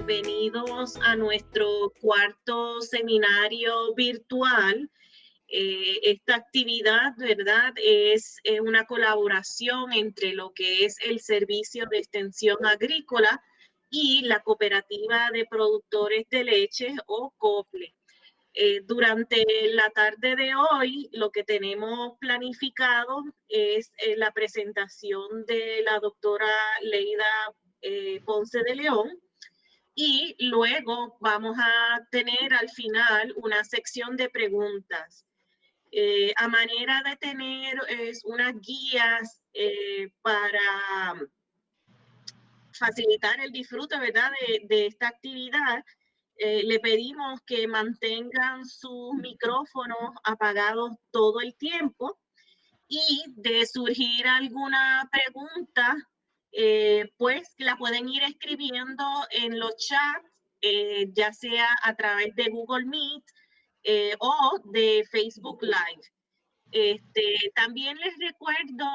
bienvenidos a nuestro cuarto seminario virtual. Esta actividad, ¿verdad? Es una colaboración entre lo que es el Servicio de Extensión Agrícola y la Cooperativa de Productores de Leche o COPLE. Durante la tarde de hoy, lo que tenemos planificado es la presentación de la doctora Leida Ponce de León, y luego vamos a tener al final una sección de preguntas. A manera de tener unas guías para facilitar el disfrute, ¿verdad?, de esta actividad. Le pedimos que mantengan sus micrófonos apagados todo el tiempo, y de surgir alguna pregunta, pues la pueden ir escribiendo en los chats, ya sea a través de Google Meet o de Facebook Live. También les recuerdo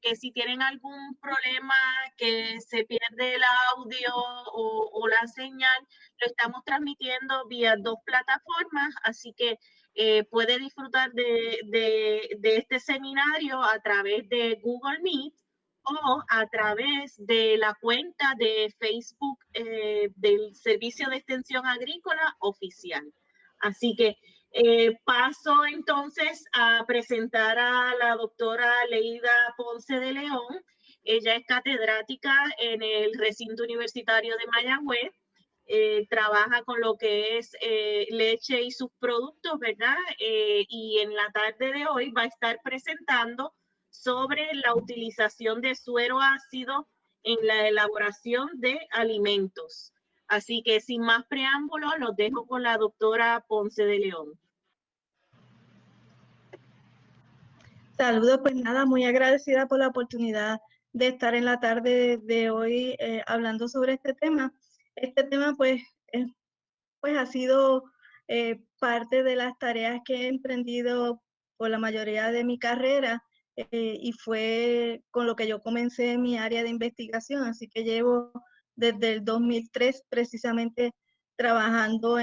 que si tienen algún problema, que se pierde el audio o la señal, lo estamos transmitiendo vía 2 plataformas, así que puede disfrutar de este seminario a través de Google Meet o a través de la cuenta de Facebook del Servicio de Extensión Agrícola oficial. Así que paso entonces a presentar a la doctora Leida Ponce de León. Ella es catedrática en el recinto universitario de Mayagüez. Trabaja con lo que es leche y sus productos, ¿verdad? Y en la tarde de hoy va a estar presentando sobre la utilización de suero ácido en la elaboración de alimentos. Así que sin más preámbulos, los dejo con la doctora Ponce de León. Saludos, pues nada, muy agradecida por la oportunidad de estar en la tarde de hoy hablando sobre este tema. Este tema pues ha sido parte de las tareas que he emprendido por la mayoría de mi carrera y fue con lo que yo comencé mi área de investigación, así que llevo desde el 2003 precisamente trabajando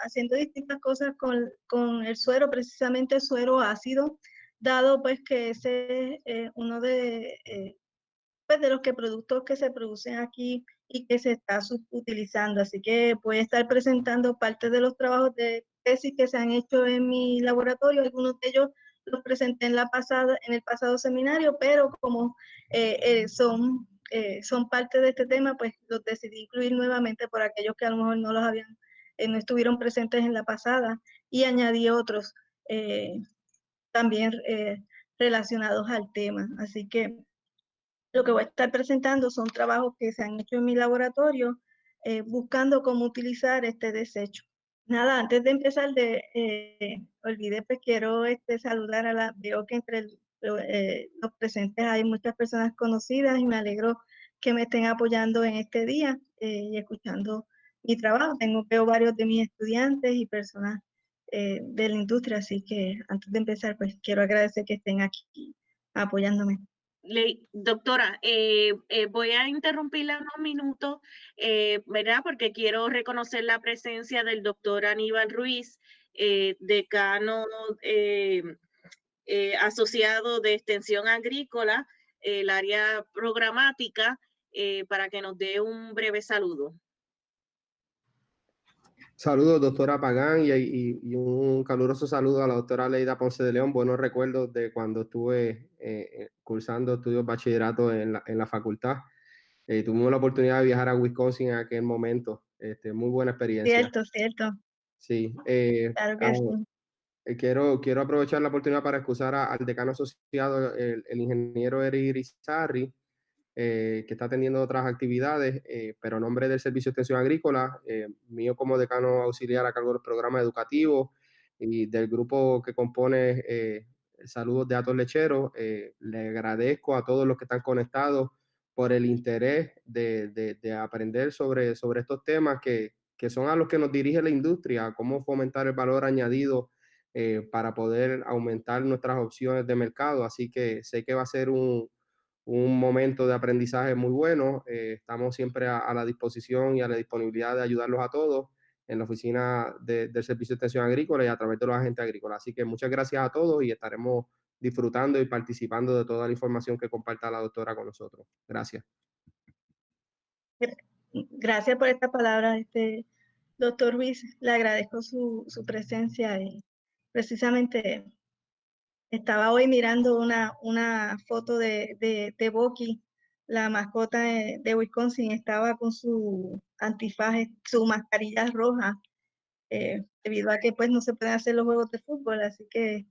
haciendo distintas cosas con el suero, precisamente suero ácido, dado pues que ese es uno pues de los productos que se producen aquí y que se está subutilizando. Así que voy a estar presentando parte de los trabajos de tesis que se han hecho en mi laboratorio. Algunos de ellos los presenté en el pasado seminario, pero como son parte de este tema, pues los decidí incluir nuevamente por aquellos que a lo mejor no estuvieron presentes en la pasada, y añadí otros también relacionados al tema. Así que lo que voy a estar presentando son trabajos que se han hecho en mi laboratorio buscando cómo utilizar este desecho. Nada, antes de empezar, olvidé, pues quiero saludar veo que entre los presentes hay muchas personas conocidas y me alegro que me estén apoyando en este día y escuchando mi trabajo. Veo varios de mis estudiantes y personas de la industria, así que antes de empezar, pues quiero agradecer que estén aquí apoyándome. Doctora, voy a interrumpirla unos minutos, ¿verdad? Porque quiero reconocer la presencia del doctor Aníbal Ruiz, decano asociado de Extensión Agrícola, el área programática, para que nos dé un breve saludo. Saludos, doctora Pagán, y un caluroso saludo a la doctora Leida Ponce de León. Buenos recuerdos de cuando estuve cursando estudios bachillerato en la facultad. Tuvimos la oportunidad de viajar a Wisconsin en aquel momento. Muy buena experiencia. Cierto. Sí. Claro que sí. Quiero aprovechar la oportunidad para excusar al decano asociado, el ingeniero Eric Irizarry, que está atendiendo otras actividades, pero a nombre del Servicio de Extensión Agrícola, mío como decano auxiliar a cargo del programa educativo y del grupo que compone Saludos de Atos Lecheros, le agradezco a todos los que están conectados por el interés de aprender sobre estos temas que son a los que nos dirige la industria, cómo fomentar el valor añadido para poder aumentar nuestras opciones de mercado. Así que sé que va a ser un un momento de aprendizaje muy bueno. Estamos siempre a la disposición y a la disponibilidad de ayudarlos a todos en la oficina del Servicio de Extensión Agrícola y a través de los agentes agrícolas. Así que muchas gracias a todos y estaremos disfrutando y participando de toda la información que comparta la doctora con nosotros. Gracias. Gracias por esta palabra, doctor Ruiz. Le agradezco su presencia y precisamente estaba hoy mirando una foto de Bucky, la mascota de Wisconsin. Estaba con su antifaz, su mascarilla roja, debido a que pues no se pueden hacer los juegos de fútbol, así que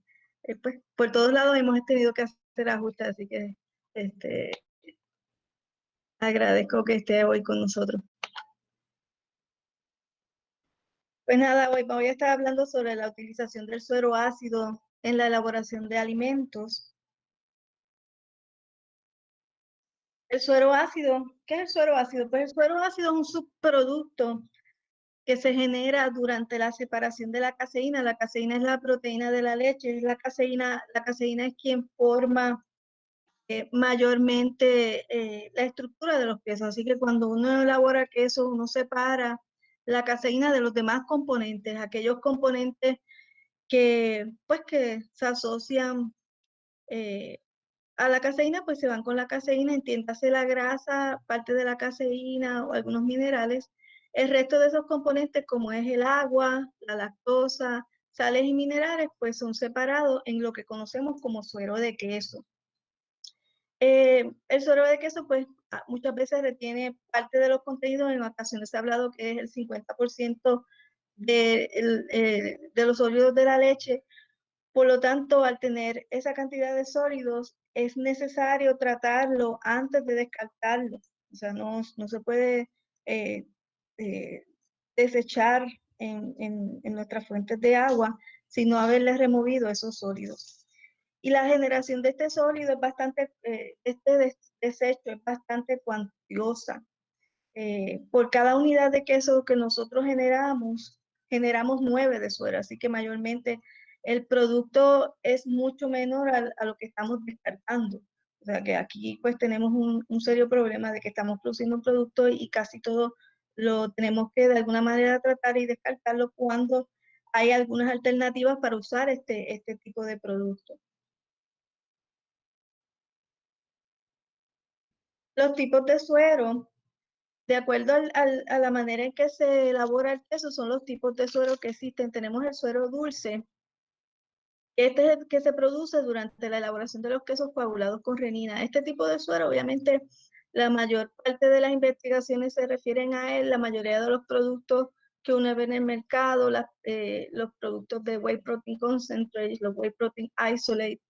pues por todos lados hemos tenido que hacer ajustes, así que agradezco que esté hoy con nosotros. Pues nada, hoy voy a estar hablando sobre la utilización del suero ácido en la elaboración de alimentos. El suero ácido, ¿qué es el suero ácido? Pues el suero ácido es un subproducto que se genera durante la separación de la caseína. La caseína es la proteína de la leche, la caseína es quien forma mayormente la estructura de los quesos. Así que cuando uno elabora queso, uno separa la caseína de los demás componentes, aquellos componentes que se asocian a la caseína, pues se van con la caseína, entiéndase la grasa, parte de la caseína o algunos minerales. El resto de esos componentes, como es el agua, la lactosa, sales y minerales, pues son separados en lo que conocemos como suero de queso. El suero de queso, pues muchas veces retiene parte de los contenidos. En ocasiones se ha hablado que es el 50% de los sólidos de la leche. Por lo tanto, al tener esa cantidad de sólidos, es necesario tratarlo antes de descartarlo. O sea, no se puede desechar en nuestras fuentes de agua, sino haberle removido esos sólidos. Y la generación de este sólido es bastante, desecho es bastante cuantiosa. Por cada unidad de queso que nosotros generamos 9 de suero, así que mayormente el producto es mucho menor a lo que estamos descartando. O sea que aquí pues tenemos un serio problema de que estamos produciendo un producto y casi todo lo tenemos que de alguna manera tratar y descartarlo cuando hay algunas alternativas para usar este tipo de producto. Los tipos de suero, de acuerdo a la manera en que se elabora el queso, son los tipos de suero que existen. Tenemos el suero dulce. Este es el que se produce durante la elaboración de los quesos coagulados con renina. Este tipo de suero, obviamente, la mayor parte de las investigaciones se refieren a él. La mayoría de los productos que uno ve en el mercado, los productos de whey protein concentrate, los whey protein isolate,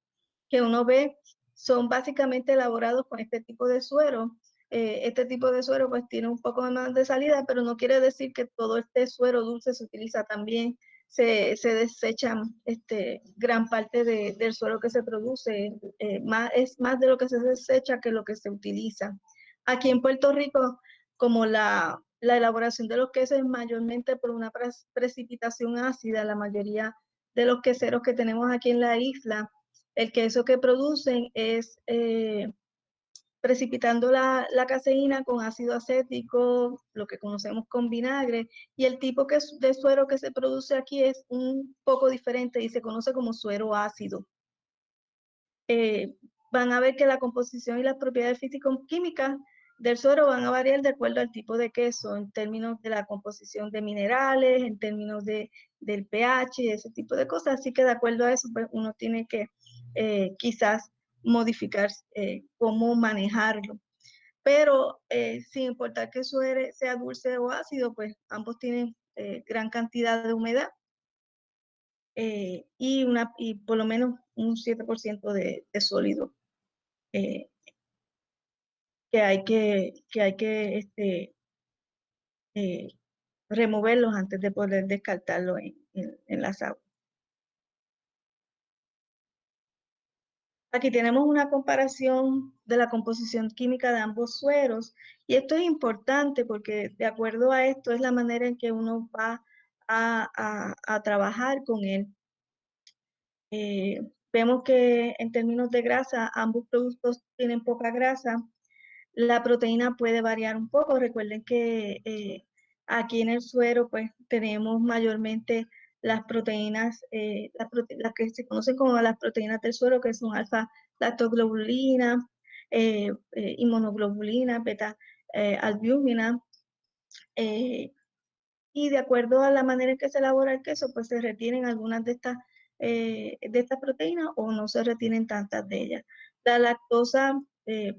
que uno ve, son básicamente elaborados con este tipo de suero. Este tipo de suero pues tiene un poco más de salida, pero no quiere decir que todo este suero dulce se utiliza también. Se desechan gran parte del suero que se produce, es más de lo que se desecha que lo que se utiliza. Aquí en Puerto Rico, como la elaboración de los quesos es mayormente por una precipitación ácida, la mayoría de los queseros que tenemos aquí en la isla, el queso que producen es precipitando la caseína con ácido acético, lo que conocemos con vinagre, y el tipo de suero que se produce aquí es un poco diferente y se conoce como suero ácido. Van a ver que la composición y las propiedades físico-químicas del suero van a variar de acuerdo al tipo de queso, en términos de la composición de minerales, en términos del pH y ese tipo de cosas. Así que de acuerdo a eso, pues uno tiene que quizás modificar cómo manejarlo. Pero sin importar que sea dulce o ácido, pues ambos tienen gran cantidad de humedad y por lo menos un 7% de sólido que hay que removerlos antes de poder descartarlo en las aguas. Aquí tenemos una comparación de la composición química de ambos sueros, y esto es importante porque de acuerdo a esto es la manera en que uno va a trabajar con él. Vemos que en términos de grasa, ambos productos tienen poca grasa. La proteína puede variar un poco. Recuerden que aquí en el suero pues tenemos mayormente las proteínas, las que se conocen como las proteínas del suero, que son alfa-lactoglobulina, inmunoglobulina, beta-albúmina, y de acuerdo a la manera en que se elabora el queso, pues se retienen algunas de estas proteínas o no se retienen tantas de ellas. La lactosa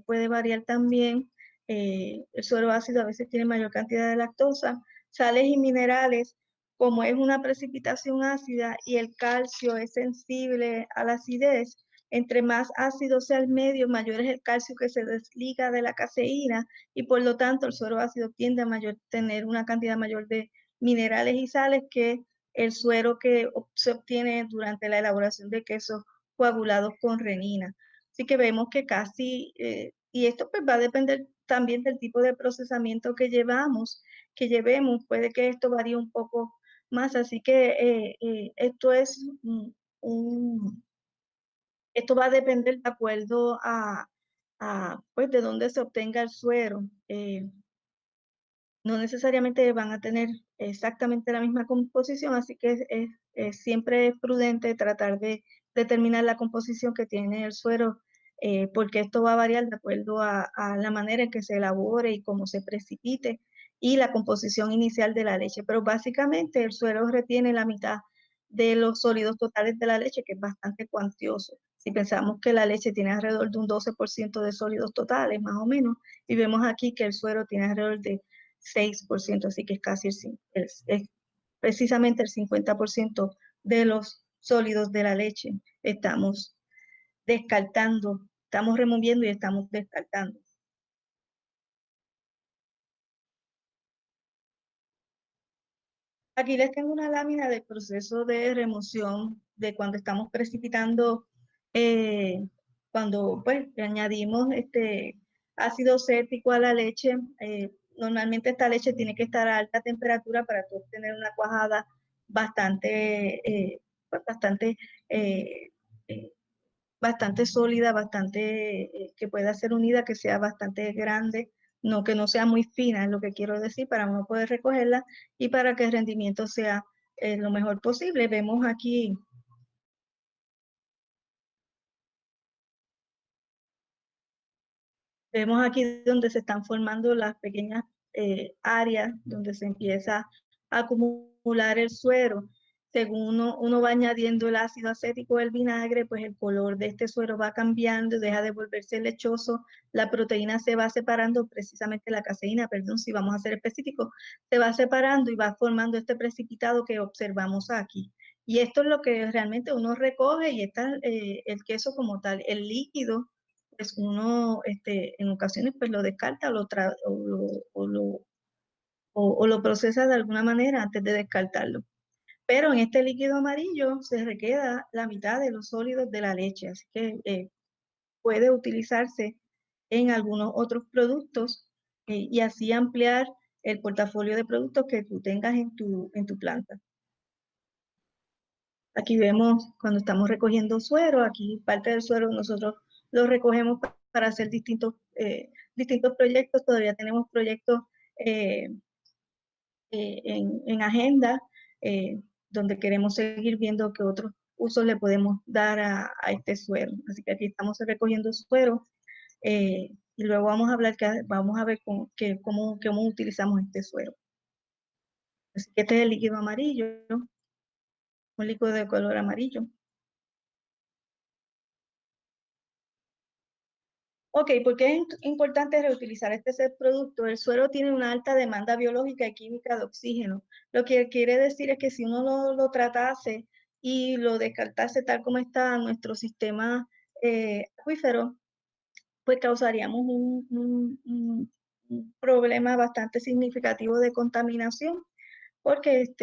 puede variar también. El suero ácido a veces tiene mayor cantidad de lactosa. Sales y minerales, como es una precipitación ácida y el calcio es sensible a la acidez, entre más ácido sea el medio, mayor es el calcio que se desliga de la caseína y por lo tanto el suero ácido tiende a tener una cantidad mayor de minerales y sales que el suero que se obtiene durante la elaboración de quesos coagulados con renina. Así que vemos que casi, y esto pues va a depender también del tipo de procesamiento que llevemos, que llevemos, puede que esto varíe un poco más, así que esto es esto va a depender de acuerdo a pues de dónde se obtenga el suero. No necesariamente van a tener exactamente la misma composición, así que siempre es prudente tratar de determinar la composición que tiene el suero, porque esto va a variar de acuerdo a la manera en que se elabore y cómo se precipite y la composición inicial de la leche. Pero básicamente el suero retiene la mitad de los sólidos totales de la leche, que es bastante cuantioso. Si pensamos que la leche tiene alrededor de un 12% de sólidos totales, más o menos, y vemos aquí que el suero tiene alrededor de 6%, así que es casi es precisamente el 50% de los sólidos de la leche. Estamos descartando, estamos removiendo y estamos descartando. Aquí les tengo una lámina del proceso de remoción de cuando estamos precipitando, cuando pues le añadimos ácido cétrico a la leche. Normalmente esta leche tiene que estar a alta temperatura para tú obtener una cuajada pues, eh, eh, bastante sólida, que pueda ser unida, que sea bastante grande, no que no sea muy fina, es lo que quiero decir, para uno poder recogerla y para que el rendimiento sea lo mejor posible. Vemos aquí donde se están formando las pequeñas áreas donde se empieza a acumular el suero. Según uno va añadiendo el ácido acético del vinagre, pues el color de este suero va cambiando, deja de volverse lechoso, la proteína se va separando, precisamente la caseína, perdón, si vamos a ser específicos, se va separando y va formando este precipitado que observamos aquí. Y esto es lo que realmente uno recoge y está el queso como tal, el líquido pues uno en ocasiones pues lo descarta o lo procesa de alguna manera antes de descartarlo. Pero en este líquido amarillo se requeda la mitad de los sólidos de la leche, así que puede utilizarse en algunos otros productos y así ampliar el portafolio de productos que tú tengas en tu planta. Aquí vemos cuando estamos recogiendo suero, aquí parte del suero nosotros lo recogemos para hacer distintos proyectos. Todavía tenemos proyectos en agenda donde queremos seguir viendo qué otros usos le podemos dar a este suero. Así que aquí estamos recogiendo suero y luego vamos a ver cómo utilizamos este suero. Así que este es el líquido amarillo, un líquido de color amarillo. Ok, ¿por qué es importante reutilizar este producto? El suero tiene una alta demanda biológica y química de oxígeno. Lo que quiere decir es que si uno lo tratase y lo descartase tal como está nuestro sistema acuífero, pues causaríamos un problema bastante significativo de contaminación, porque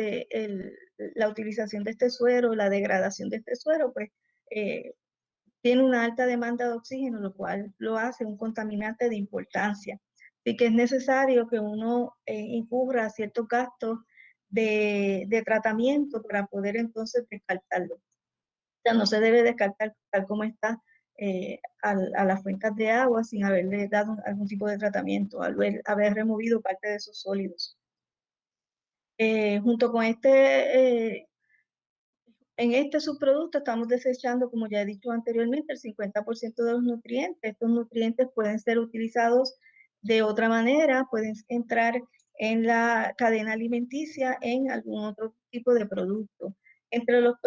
la utilización de este suero, la degradación de este suero, pues tiene una alta demanda de oxígeno, lo cual lo hace un contaminante de importancia. Así que es necesario que uno incurra ciertos gastos de tratamiento para poder entonces descartarlo. sea, no se debe descartar tal como está a las fuentes de agua sin haberle dado algún tipo de tratamiento, haber removido parte de esos sólidos. Junto con en este subproducto estamos desechando, como ya he dicho anteriormente, el 50% de los nutrientes. Estos nutrientes pueden ser utilizados de otra manera, pueden entrar en la cadena alimenticia en algún otro tipo de producto. Entre los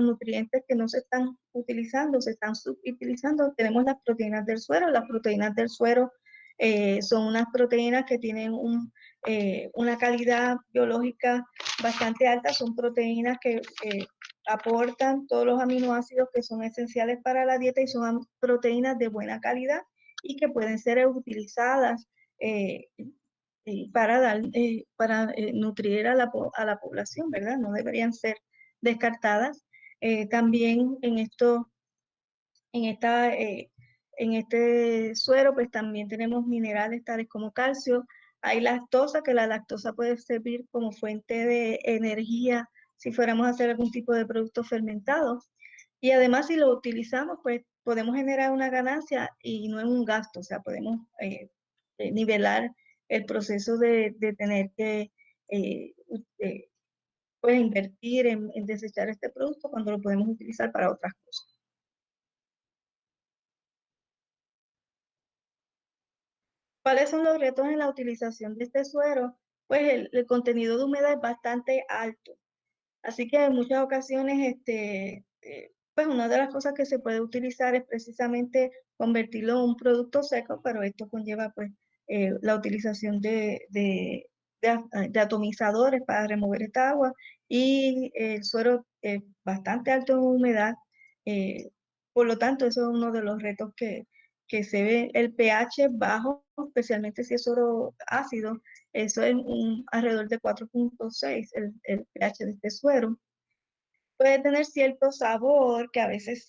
nutrientes que no se están utilizando, se están subutilizando, tenemos las proteínas del suero. Las proteínas del suero son unas proteínas que tienen una calidad biológica bastante alta, son proteínas que aportan todos los aminoácidos que son esenciales para la dieta y son proteínas de buena calidad y que pueden ser utilizadas para nutrir a la población, ¿verdad? No deberían ser descartadas. También en este suero, pues también tenemos minerales tales como calcio. Hay lactosa, que la lactosa puede servir como fuente de energía si fuéramos a hacer algún tipo de producto fermentado. Y además, si lo utilizamos, pues podemos generar una ganancia y no es un gasto. O sea, podemos nivelar el proceso de tener que pues invertir en desechar este producto cuando lo podemos utilizar para otras cosas. ¿Cuáles son los retos en la utilización de este suero? Pues el contenido de humedad es bastante alto. Así que en muchas ocasiones, pues una de las cosas que se puede utilizar es precisamente convertirlo en un producto seco, pero esto conlleva pues la utilización de atomizadores para remover esta agua y el suero es bastante alto en humedad. Por lo tanto, eso es uno de los retos que se ve. El pH bajo, especialmente si es suero ácido, eso es alrededor de 4.6, el pH de este suero. Puede tener cierto sabor que a veces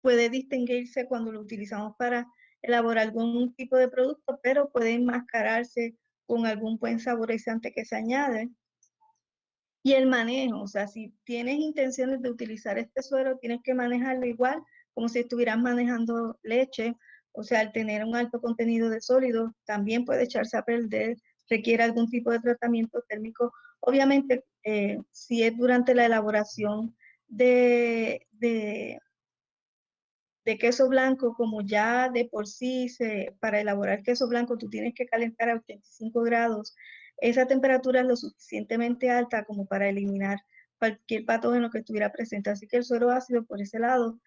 puede distinguirse cuando lo utilizamos para elaborar algún tipo de producto, pero puede enmascararse con algún buen saborizante que se añade. Y el manejo, o sea, si tienes intenciones de utilizar este suero, tienes que manejarlo igual como si estuvieras manejando leche. O sea, al tener un alto contenido de sólidos, también puede echarse a perder, requiere algún tipo de tratamiento térmico. Obviamente, si es durante la elaboración de queso blanco, como ya de por sí, para elaborar queso blanco tú tienes que calentar a 85 grados, esa temperatura es lo suficientemente alta como para eliminar cualquier patógeno que estuviera presente. Así que el suero ácido, por ese lado,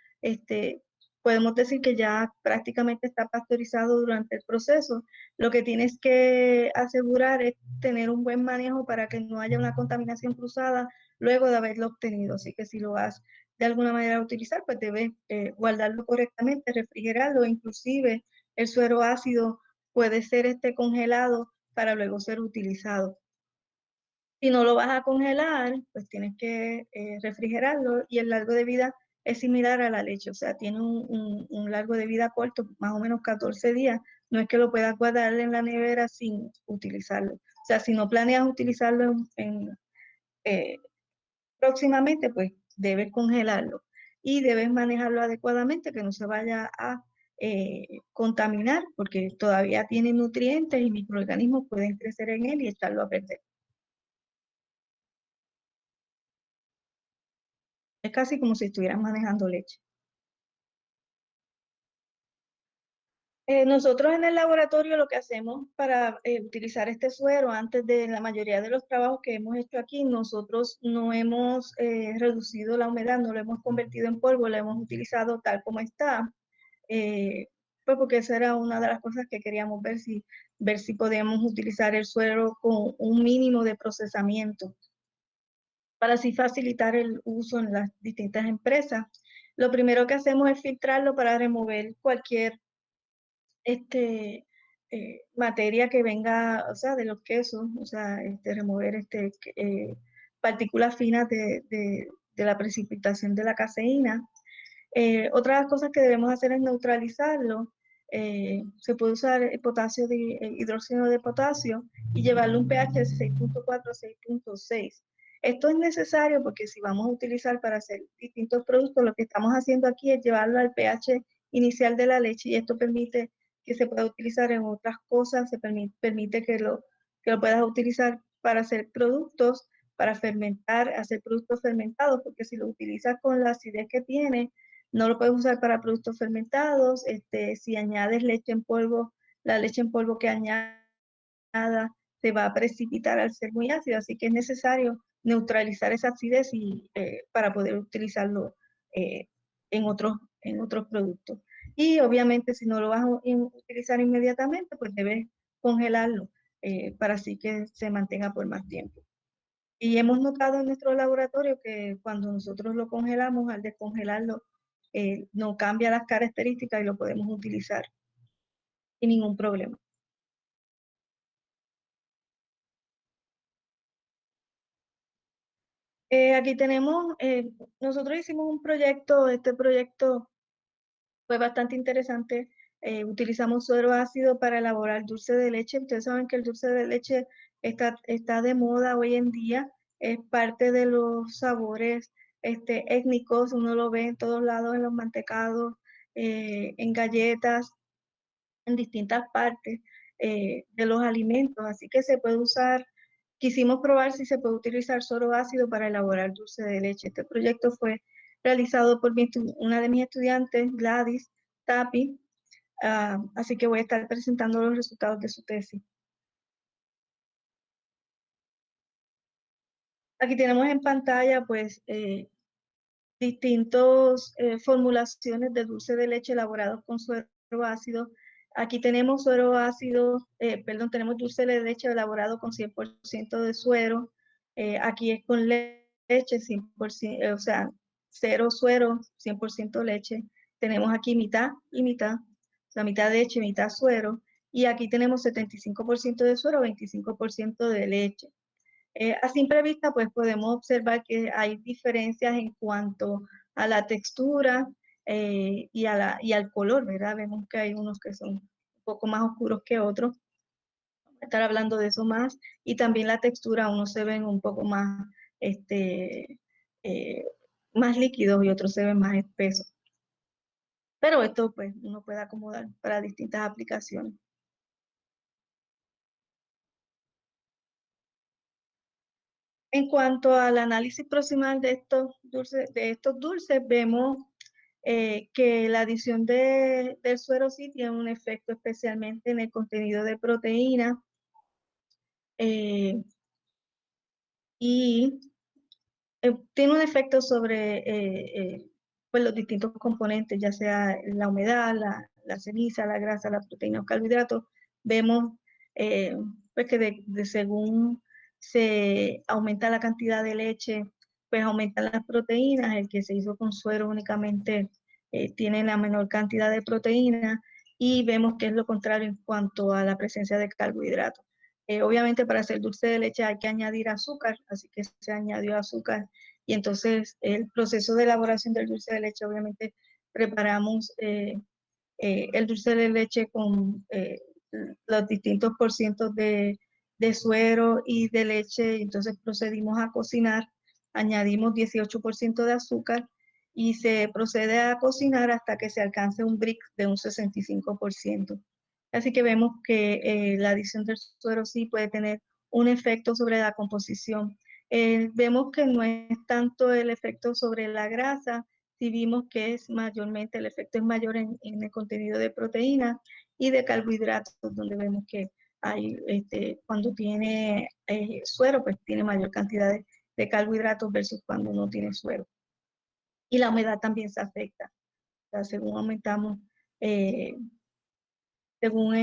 podemos decir que ya prácticamente está pasteurizado durante el proceso. Lo que tienes que asegurar es tener un buen manejo para que no haya una contaminación cruzada luego de haberlo obtenido. Así que si lo vas de alguna manera utilizar, pues debes guardarlo correctamente, refrigerarlo. Inclusive el suero ácido puede ser congelado para luego ser utilizado. Si no lo vas a congelar, pues tienes que refrigerarlo, y el largo de vida es similar a la leche, o sea, tiene un largo de vida corto, más o menos 14 días. No es que lo puedas guardar en la nevera sin utilizarlo. O sea, si no planeas utilizarlo próximamente, pues debes congelarlo y debes manejarlo adecuadamente, que no se vaya a contaminar, porque todavía tiene nutrientes y microorganismos pueden crecer en él y echarlo a perder. Es casi como si estuvieras manejando leche. Nosotros en el laboratorio lo que hacemos para utilizar este suero, antes de la mayoría de los trabajos que hemos hecho aquí, nosotros no hemos reducido la humedad, no lo hemos convertido en polvo, lo hemos utilizado tal como está, pues porque esa era una de las cosas que queríamos ver si podíamos utilizar el suero con un mínimo de procesamiento para así facilitar el uso en las distintas empresas. Lo primero que hacemos es filtrarlo para remover cualquier materia que venga, o sea, de los quesos, o sea, remover partículas finas de la precipitación de la caseína. Otras cosas que debemos hacer es neutralizarlo. Se puede usar hidróxido de potasio y llevarlo a un pH de 6.4 a 6.6. Esto es necesario porque si vamos a utilizar para hacer distintos productos, lo que estamos haciendo aquí es llevarlo al pH inicial de la leche y esto permite que se pueda utilizar en otras cosas, permite que lo puedas utilizar para hacer productos, para fermentar, hacer productos fermentados, porque si lo utilizas con la acidez que tiene, no lo puedes usar para productos fermentados. Si añades leche en polvo, la leche en polvo que añada se va a precipitar al ser muy ácido, así que es necesario neutralizar esa acidez para poder utilizarlo en otros productos. Y obviamente si no lo vas a utilizar inmediatamente, pues debes congelarlo para así que se mantenga por más tiempo. Y hemos notado en nuestro laboratorio que cuando nosotros lo congelamos, al descongelarlo, no cambia las características y lo podemos utilizar sin ningún problema. Aquí tenemos, nosotros hicimos un proyecto, este proyecto fue bastante interesante. Utilizamos suero ácido para elaborar dulce de leche. Ustedes saben que el dulce de leche está de moda hoy en día. Es parte de los sabores étnicos. Uno lo ve en todos lados, en los mantecados, en galletas, en distintas partes de los alimentos. Así que se puede usar. Quisimos probar si se puede utilizar suero ácido para elaborar dulce de leche. Este proyecto fue realizado por una de mis estudiantes, Gladys Tapi, así que voy a estar presentando los resultados de su tesis. Aquí tenemos en pantalla pues distintas formulaciones de dulce de leche elaborados con suero ácido. Aquí tenemos suero ácido, tenemos dulce de leche elaborado con 100% de suero. Aquí es con leche 100%, o sea, cero suero, 100% leche. Tenemos aquí mitad y mitad, o sea, mitad leche, mitad suero. Y aquí tenemos 75% de suero, 25% de leche. A simple vista, pues podemos observar que hay diferencias en cuanto a la textura y al color, ¿verdad? Vemos que hay unos que son un poco más oscuros que otros. Vamos a estar hablando de eso más. Y también la textura, unos se ven un poco más, más líquidos y otros se ven más espesos. Pero esto, pues, uno puede acomodar para distintas aplicaciones. En cuanto al análisis proximal de estos dulces, vemos que la adición del suero sí tiene un efecto especialmente en el contenido de proteína y tiene un efecto sobre pues los distintos componentes, ya sea la humedad, la ceniza, la grasa, la proteína o carbohidratos. Vemos pues que según se aumenta la cantidad de leche, pues aumentan las proteínas. El que se hizo con suero únicamente tiene la menor cantidad de proteína y vemos que es lo contrario en cuanto a la presencia de carbohidratos. Obviamente para hacer dulce de leche hay que añadir azúcar, así que se añadió azúcar y entonces el proceso de elaboración del dulce de leche, obviamente preparamos el dulce de leche con los distintos porcientos de suero y de leche, entonces procedimos a cocinar, añadimos 18% de azúcar y se procede a cocinar hasta que se alcance un Brix de un 65%. Así que vemos que la adición del suero sí puede tener un efecto sobre la composición. Vemos que no es tanto el efecto sobre la grasa, si vimos que es mayormente, el efecto es mayor en el contenido de proteínas y de carbohidratos, donde vemos que hay, cuando tiene suero, pues tiene mayor cantidad de carbohidratos versus cuando no tiene suero. Y la humedad también se afecta. O sea, según aumentamos, según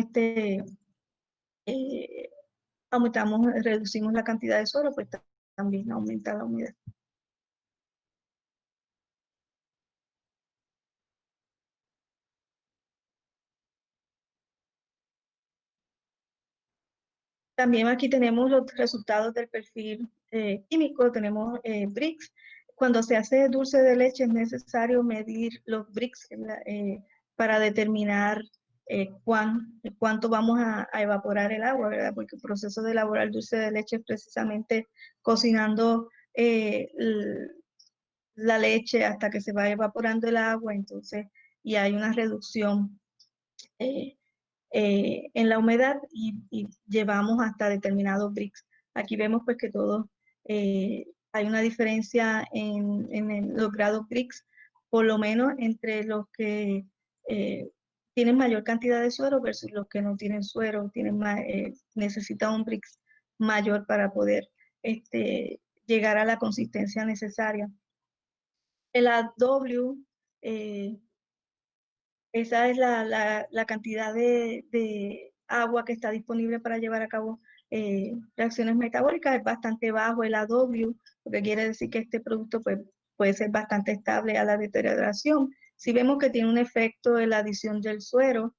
reducimos la cantidad de suero, pues también aumenta la humedad. También aquí tenemos los resultados del perfil químico, tenemos Brix. Cuando se hace dulce de leche es necesario medir los Brix para determinar cuánto vamos a evaporar el agua, ¿verdad? Porque el proceso de elaborar dulce de leche es precisamente cocinando la leche hasta que se va evaporando el agua, entonces, y hay una reducción en la humedad y llevamos hasta determinados Brix. Aquí vemos pues que todos, hay una diferencia en los grados Brix, por lo menos entre los que tienen mayor cantidad de suero versus los que no tienen suero, necesitan un Brix mayor para poder llegar a la consistencia necesaria. El AW, esa es la cantidad de agua que está disponible para llevar a cabo reacciones metabólicas, es bastante bajo el AW, lo que quiere decir que este producto pues, puede ser bastante estable a la deterioración. Si vemos que tiene un efecto en la adición del suero,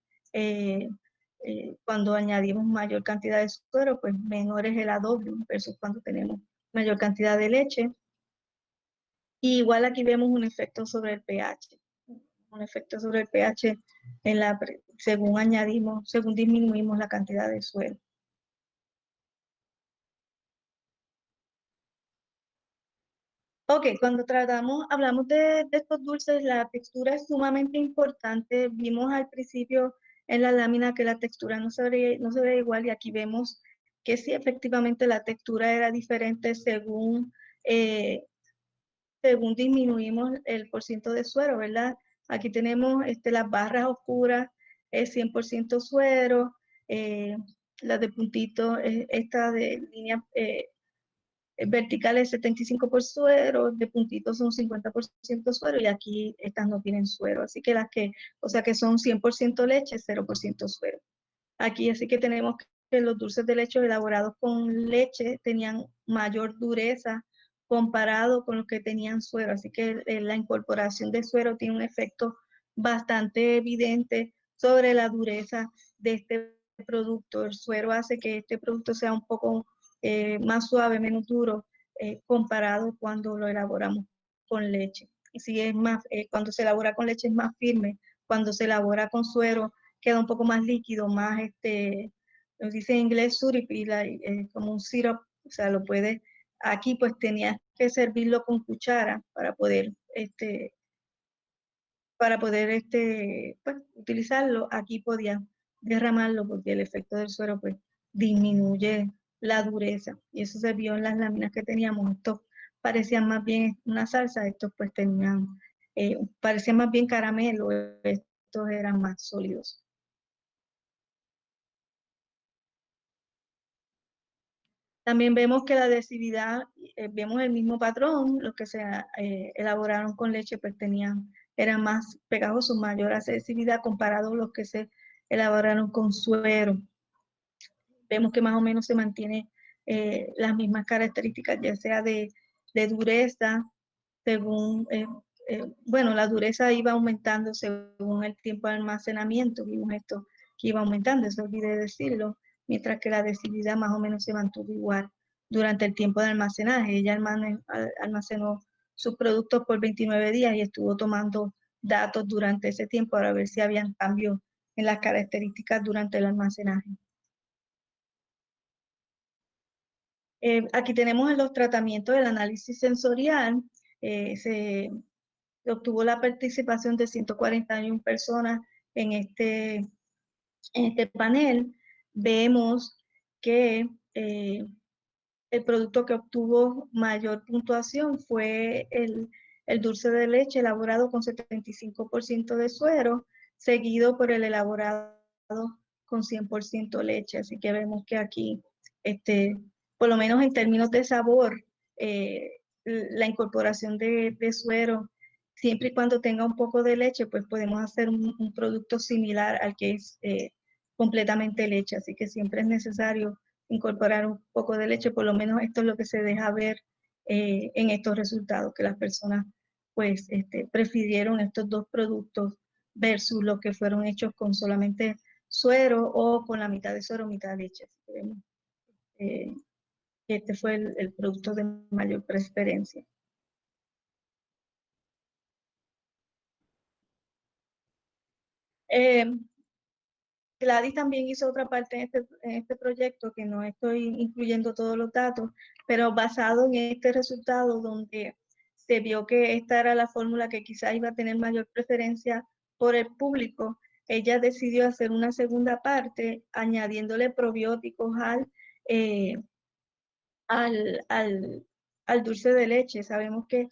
cuando añadimos mayor cantidad de suero, pues menor es el AW versus cuando tenemos mayor cantidad de leche. Y igual aquí vemos un efecto sobre el pH. Un efecto sobre el pH según disminuimos la cantidad de suero. Ok, cuando hablamos de estos dulces, la textura es sumamente importante. Vimos al principio en la lámina que la textura no se veía igual y aquí vemos que sí, efectivamente la textura era diferente según disminuimos el porciento de suero, ¿verdad? Aquí tenemos las barras oscuras, es 100% suero, las de puntito, esta de línea vertical es 75% suero, de puntitos son 50% suero y aquí estas no tienen suero, así que o sea que son 100% leche, 0% suero. Aquí así que tenemos que los dulces de leche elaborados con leche tenían mayor dureza comparado con los que tenían suero. Así que la incorporación de suero tiene un efecto bastante evidente sobre la dureza de este producto. El suero hace que este producto sea un poco más suave, menos duro, comparado cuando lo elaboramos con leche. Y si es más, cuando se elabora con leche es más firme, cuando se elabora con suero queda un poco más líquido, más nos dice en inglés syrupy, como un syrup, o sea, aquí pues tenías que servirlo con cuchara para poder pues, utilizarlo. Aquí podías derramarlo porque el efecto del suero pues disminuye la dureza y eso se vio en las láminas que teníamos. Estos parecían más bien una salsa, estos pues parecían más bien caramelo, estos eran más sólidos. También vemos que la adhesividad, vemos el mismo patrón, los que se elaboraron con leche pues eran más pegajosos, mayor adhesividad comparado a los que se elaboraron con suero. Vemos que más o menos se mantiene las mismas características, ya sea de dureza, según, bueno, la dureza iba aumentando según el tiempo de almacenamiento, vimos esto que iba aumentando, eso olvidé decirlo, mientras que la adhesividad más o menos se mantuvo igual durante el tiempo de almacenaje. Ella almacenó sus productos por 29 días y estuvo tomando datos durante ese tiempo para ver si habían cambios en las características durante el almacenaje. Aquí tenemos los tratamientos del análisis sensorial. Se obtuvo la participación de 141 personas en este panel. Vemos que el producto que obtuvo mayor puntuación fue el dulce de leche elaborado con 75% de suero, seguido por el elaborado con 100% leche. Así que vemos que aquí, por lo menos en términos de sabor, la incorporación de suero, siempre y cuando tenga un poco de leche, pues podemos hacer un producto similar al que es completamente leche. Así que siempre es necesario incorporar un poco de leche, por lo menos esto es lo que se deja ver en estos resultados, que las personas pues prefirieron estos dos productos versus los que fueron hechos con solamente suero o con la mitad de suero, mitad de leche. Este fue el producto de mayor preferencia. Gladys también hizo otra parte en este proyecto, que no estoy incluyendo todos los datos, pero basado en este resultado donde se vio que esta era la fórmula que quizás iba a tener mayor preferencia por el público, ella decidió hacer una segunda parte añadiéndole probióticos al dulce de leche. Sabemos que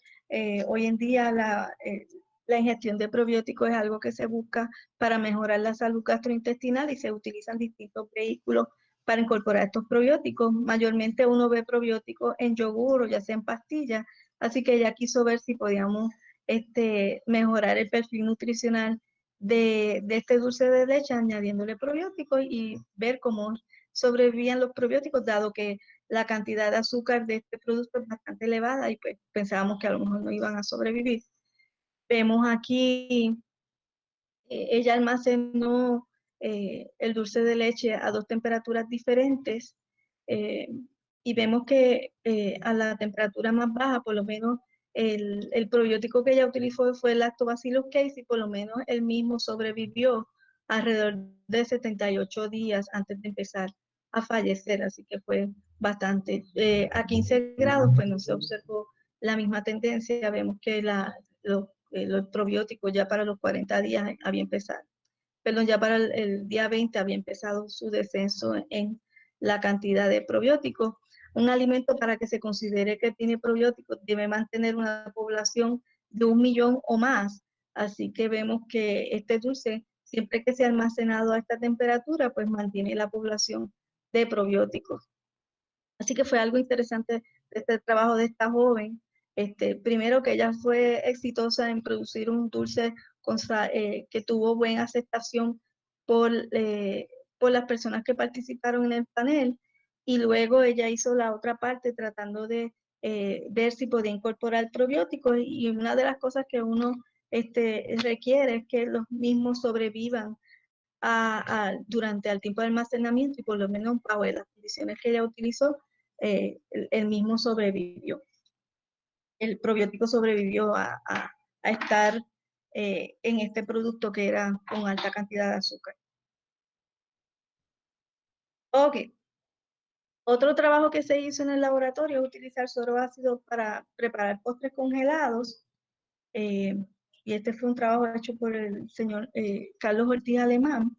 hoy en día la ingestión de probióticos es algo que se busca para mejorar la salud gastrointestinal y se utilizan distintos vehículos para incorporar estos probióticos. Mayormente uno ve probióticos en yogur o ya sea en pastillas, así que ella quiso ver si podíamos mejorar el perfil nutricional de este dulce de leche añadiéndole probióticos y ver cómo sobrevivían los probióticos, dado que la cantidad de azúcar de este producto es bastante elevada y pues pensábamos que a lo mejor no iban a sobrevivir. Vemos aquí, ella almacenó el dulce de leche a 2 temperaturas diferentes y vemos que a la temperatura más baja, por lo menos el probiótico que ella utilizó fue el Lactobacillus casei y por lo menos el mismo sobrevivió alrededor de 78 días antes de empezar a fallecer, así que fue bastante. A 15 grados pues no se observó la misma tendencia, vemos que los probióticos ya para los 40 días había empezado, perdón, ya para el día 20 había empezado su descenso en la cantidad de probióticos. Un alimento para que se considere que tiene probióticos debe mantener una población de 1 millón o más, así que vemos que este dulce, siempre que sea almacenado a esta temperatura, pues mantiene la población de probióticos. Así que fue algo interesante de este trabajo de esta joven. Primero que ella fue exitosa en producir un dulce que tuvo buena aceptación por las personas que participaron en el panel, y luego ella hizo la otra parte tratando de ver si podía incorporar probióticos, y una de las cosas que uno requiere es que los mismos sobrevivan durante el tiempo de almacenamiento, y por lo menos bajo las condiciones que ella utilizó, el mismo sobrevivió. El probiótico sobrevivió a estar en este producto que era con alta cantidad de azúcar. Ok. Otro trabajo que se hizo en el laboratorio es utilizar suero ácido para preparar postres congelados. Y este fue un trabajo hecho por el señor Carlos Ortiz Alemán.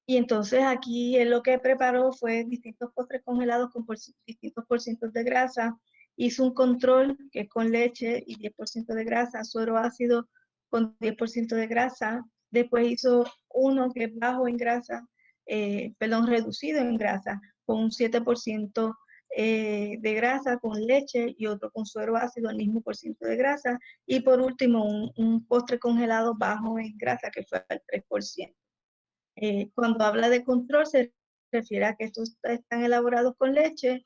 Y entonces aquí él lo que preparó fue distintos postres congelados con distintos porcientos de grasa. Hizo un control que es con leche y 10% de grasa, suero ácido con 10% de grasa. Después hizo uno que es bajo en grasa, reducido en grasa, con un 7% de grasa con leche, y otro con suero ácido al mismo porciento de grasa. Y por último, un postre congelado bajo en grasa que fue al 3%. Cuando habla de control se refiere a que estos están elaborados con leche,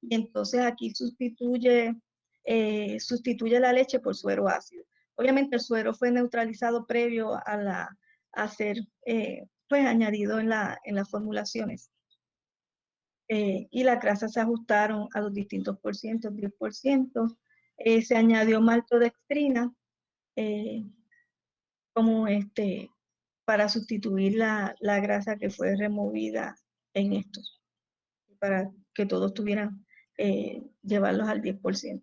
y entonces aquí sustituye la leche por suero ácido. Obviamente el suero fue neutralizado previo a ser pues añadido en las formulaciones. Y las grasas se ajustaron a los distintos porcientos, 10%. Se añadió maltodextrina como para sustituir la grasa que fue removida en estos, para que todos tuvieran llevarlos al 10%.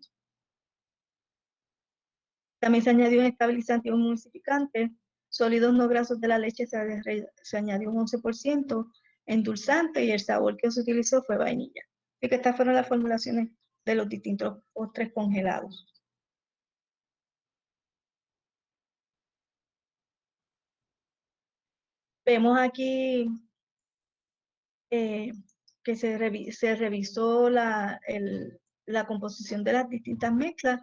También se añadió un estabilizante y un emulsificante. Sólidos no grasos de la leche se añadió un 11%, endulzante, y el sabor que se utilizó fue vainilla. Así que estas fueron las formulaciones de los distintos postres congelados. Vemos aquí que se revisó la composición de las distintas mezclas.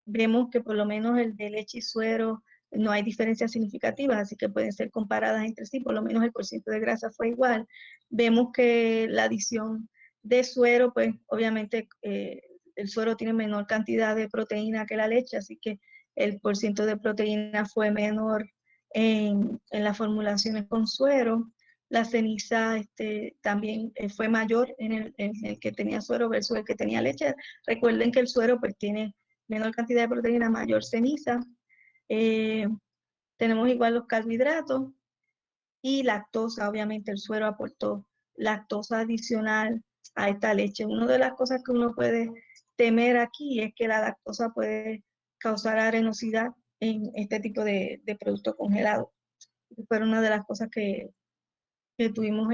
Vemos que por lo menos el de leche y suero no hay diferencias significativas, así que pueden ser comparadas entre sí, por lo menos el porciento de grasa fue igual. Vemos que la adición de suero, pues obviamente el suero tiene menor cantidad de proteína que la leche, así que el porciento de proteína fue menor en las formulaciones con suero. La ceniza también fue mayor en el que tenía suero versus el que tenía leche. Recuerden que el suero pues tiene menor cantidad de proteína, mayor ceniza. Tenemos igual los carbohidratos, y lactosa. Obviamente el suero aportó lactosa adicional a esta leche. Una de las cosas que uno puede temer aquí es que la lactosa puede causar arenosidad en este tipo de producto congelado. Fue una de las cosas que tuvimos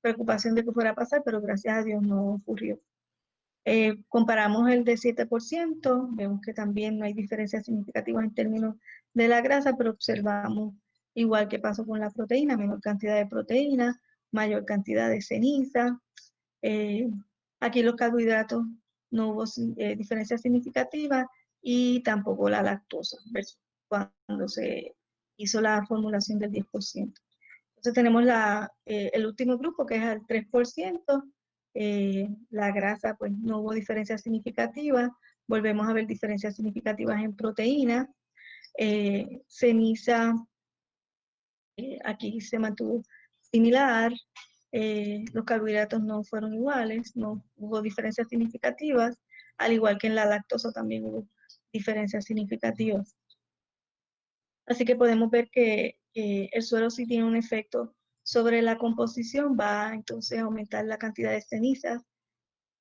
preocupación de que fuera a pasar, pero gracias a Dios no ocurrió. Comparamos el de 7%, vemos que también no hay diferencias significativas en términos de la grasa, pero observamos, igual que pasó con la proteína, menor cantidad de proteína, mayor cantidad de ceniza. Aquí los carbohidratos no hubo diferencias significativas y tampoco la lactosa, versus cuando se hizo la formulación del 10%. Entonces tenemos el último grupo, que es al 3%. La grasa, pues no hubo diferencias significativas. Volvemos a ver diferencias significativas en proteína. Ceniza, aquí se mantuvo similar. Los carbohidratos no fueron iguales, no hubo diferencias significativas, al igual que en la lactosa también hubo diferencias significativas. Así que podemos ver que el suero sí tiene un efecto sobre la composición, va entonces a aumentar la cantidad de cenizas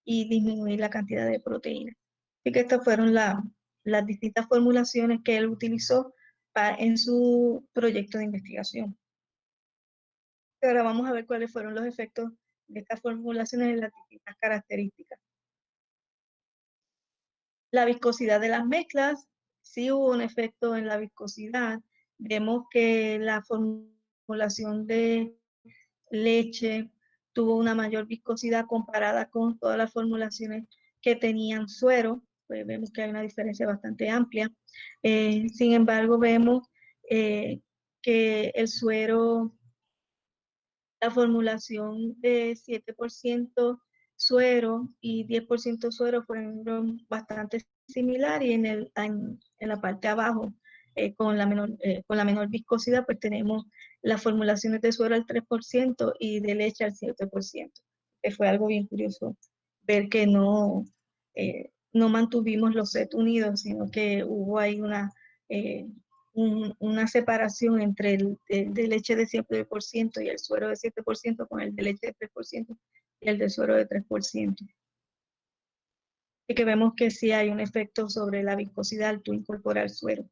y disminuir la cantidad de proteínas. Así que estas fueron las distintas formulaciones que él utilizó en su proyecto de investigación. Ahora vamos a ver cuáles fueron los efectos de estas formulaciones en las distintas características. La viscosidad de las mezclas, sí hubo un efecto en la viscosidad. Vemos que la formulación de leche tuvo una mayor viscosidad comparada con todas las formulaciones que tenían suero. Pues vemos que hay una diferencia bastante amplia. Sin embargo, vemos que el suero, la formulación de 7% suero y 10% suero fueron bastante similares, y en la parte de abajo, con la menor viscosidad, pues tenemos las formulaciones de suero al 3% y de leche al 7%, que fue algo bien curioso ver que no mantuvimos los set unidos, sino que hubo ahí una separación entre el de leche de 7% y el suero de 7% con el de leche de 3% y el de suero de 3%. Y que vemos que sí hay un efecto sobre la viscosidad al tú incorporar suero.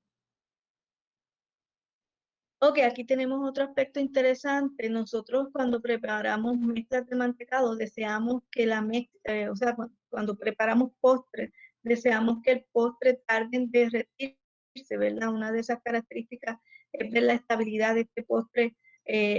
Ok, aquí tenemos otro aspecto interesante. Nosotros cuando preparamos mezclas de mantecado deseamos que la mezcla, o sea, cuando preparamos postres, deseamos que el postre tarde en derretirse, ¿verdad? Una de esas características es ver la estabilidad de este postre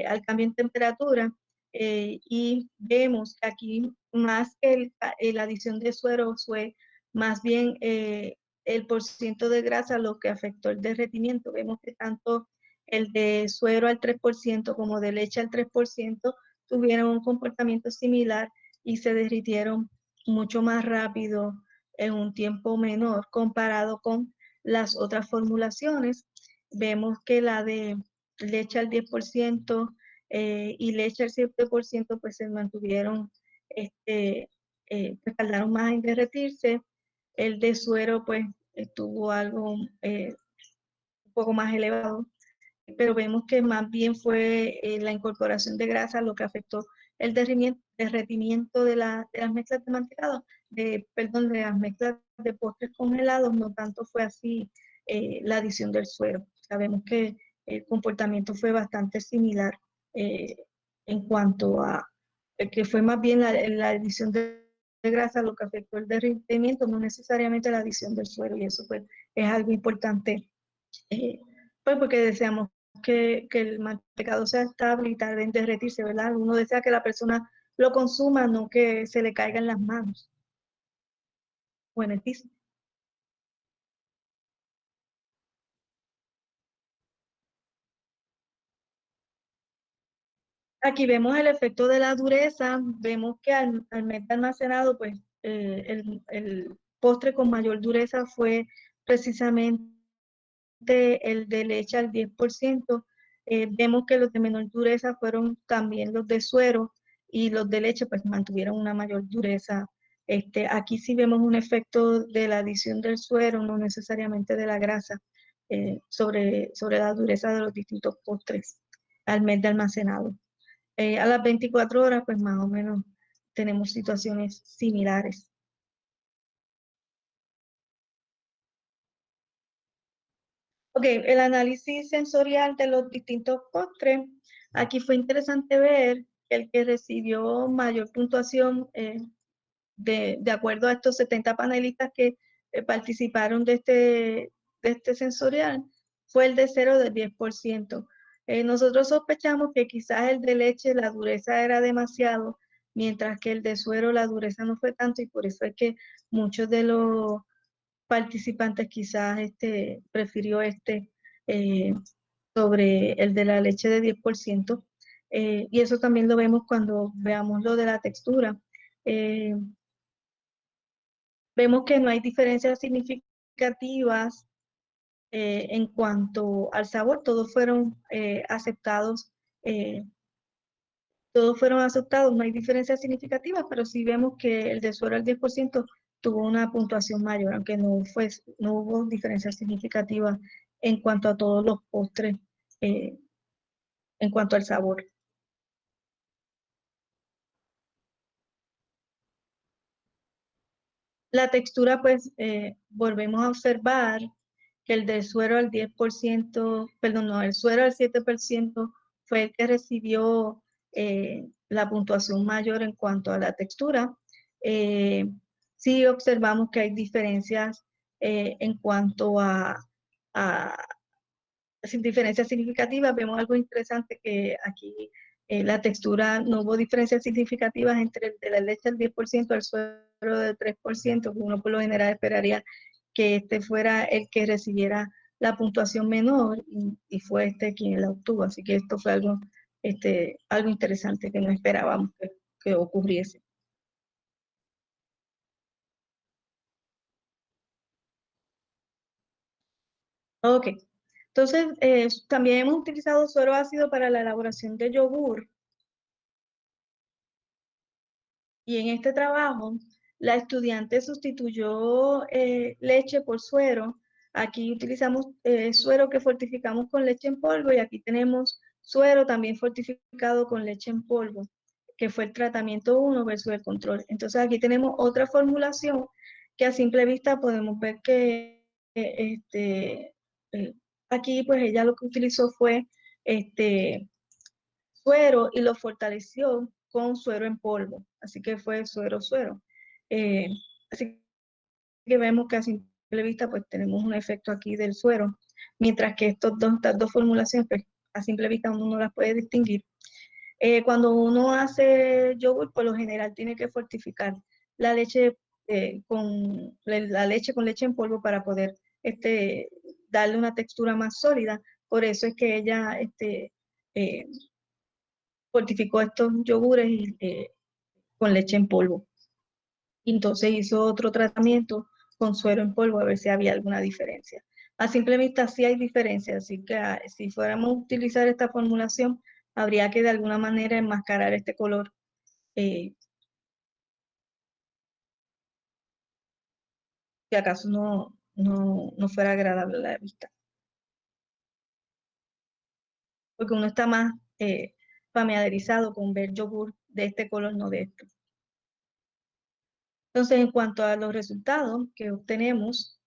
al cambio en temperatura. Y vemos que aquí más que la adición de suero fue más bien el porciento de grasa lo que afectó el derretimiento. Vemos que tanto el de suero al 3% como de leche al 3% tuvieron un comportamiento similar y se derritieron mucho más rápido en un tiempo menor comparado con las otras formulaciones. Vemos que la de leche al 10% y leche al 7% pues se mantuvieron, pues tardaron más en derretirse. El de suero pues tuvo algo un poco más elevado, pero vemos que más bien fue la incorporación de grasa lo que afectó el derretimiento de las mezclas de mantecado, de las mezclas de postres congelados, no tanto fue así la adición del suero. Sabemos que el comportamiento fue bastante similar en cuanto a que fue más bien la adición de grasa lo que afectó el derretimiento, no necesariamente la adición del suero, y eso pues es algo importante, pues porque deseamos que el mantecado sea estable y tarde en derretirse, ¿verdad? Uno desea que la persona lo consuma, no que se le caiga en las manos o en el piso. Aquí vemos el efecto de la dureza. Vemos que al mes de almacenado, pues el postre con mayor dureza fue precisamente el de leche al 10%. Vemos que los de menor dureza fueron también los de suero, y los de leche pues mantuvieron una mayor dureza. Aquí sí vemos un efecto de la adición del suero, no necesariamente de la grasa, sobre la dureza de los distintos postres. al mes de almacenado. A las 24 horas, pues más o menos tenemos situaciones similares. Ok, el análisis sensorial de los distintos postres. Aquí fue interesante ver que el que recibió mayor puntuación de acuerdo a estos 70 panelistas que participaron de este sensorial fue el de 0 del 10%. Nosotros sospechamos que quizás el de leche la dureza era demasiado, mientras que el de suero la dureza no fue tanto, y por eso es que muchos de los participantes quizás prefirió sobre el de la leche de 10%. Y eso también lo vemos cuando veamos lo de la textura. Vemos que no hay diferencias significativas en cuanto al sabor. Todos fueron aceptados. No hay diferencias significativas, pero sí vemos que el de suero al 10% tuvo una puntuación mayor, aunque no hubo diferencias significativas en cuanto a todos los postres, en cuanto al sabor. La textura, pues, volvemos a observar que el del suero al 10%, perdón, no, el suero al 7% fue el que recibió la puntuación mayor en cuanto a la textura. Sí observamos que hay diferencias en cuanto a diferencias significativas. Vemos algo interesante que aquí la textura, no hubo diferencias significativas entre el de la leche al 10% al suero del 3%, que uno por lo general esperaría que este fuera el que recibiera la puntuación menor, y fue quien la obtuvo. Así que esto fue algo interesante que no esperábamos que ocurriese. Ok, entonces también hemos utilizado suero ácido para la elaboración de yogur. Y en este trabajo, la estudiante sustituyó leche por suero. Aquí utilizamos suero que fortificamos con leche en polvo, y aquí tenemos suero también fortificado con leche en polvo, que fue el tratamiento 1 versus el control. Entonces aquí tenemos otra formulación que a simple vista podemos ver que aquí pues ella lo que utilizó fue suero y lo fortaleció con suero en polvo. Así que fue suero. Así que vemos que a simple vista pues tenemos un efecto aquí del suero, mientras que estas dos formulaciones pues a simple vista uno no las puede distinguir. Cuando uno hace yogur, por lo general tiene que fortificar la leche con leche en polvo para poder darle una textura más sólida. Por eso es que ella fortificó estos yogures con leche en polvo. Entonces hizo otro tratamiento con suero en polvo a ver si había alguna diferencia. A simple vista sí hay diferencia, así que si fuéramos a utilizar esta formulación, habría que de alguna manera enmascarar este color. Si acaso no fuera agradable a la vista. Porque uno está más familiarizado con ver yogur de este color, no de este. Entonces, en cuanto a los resultados que obtenemos,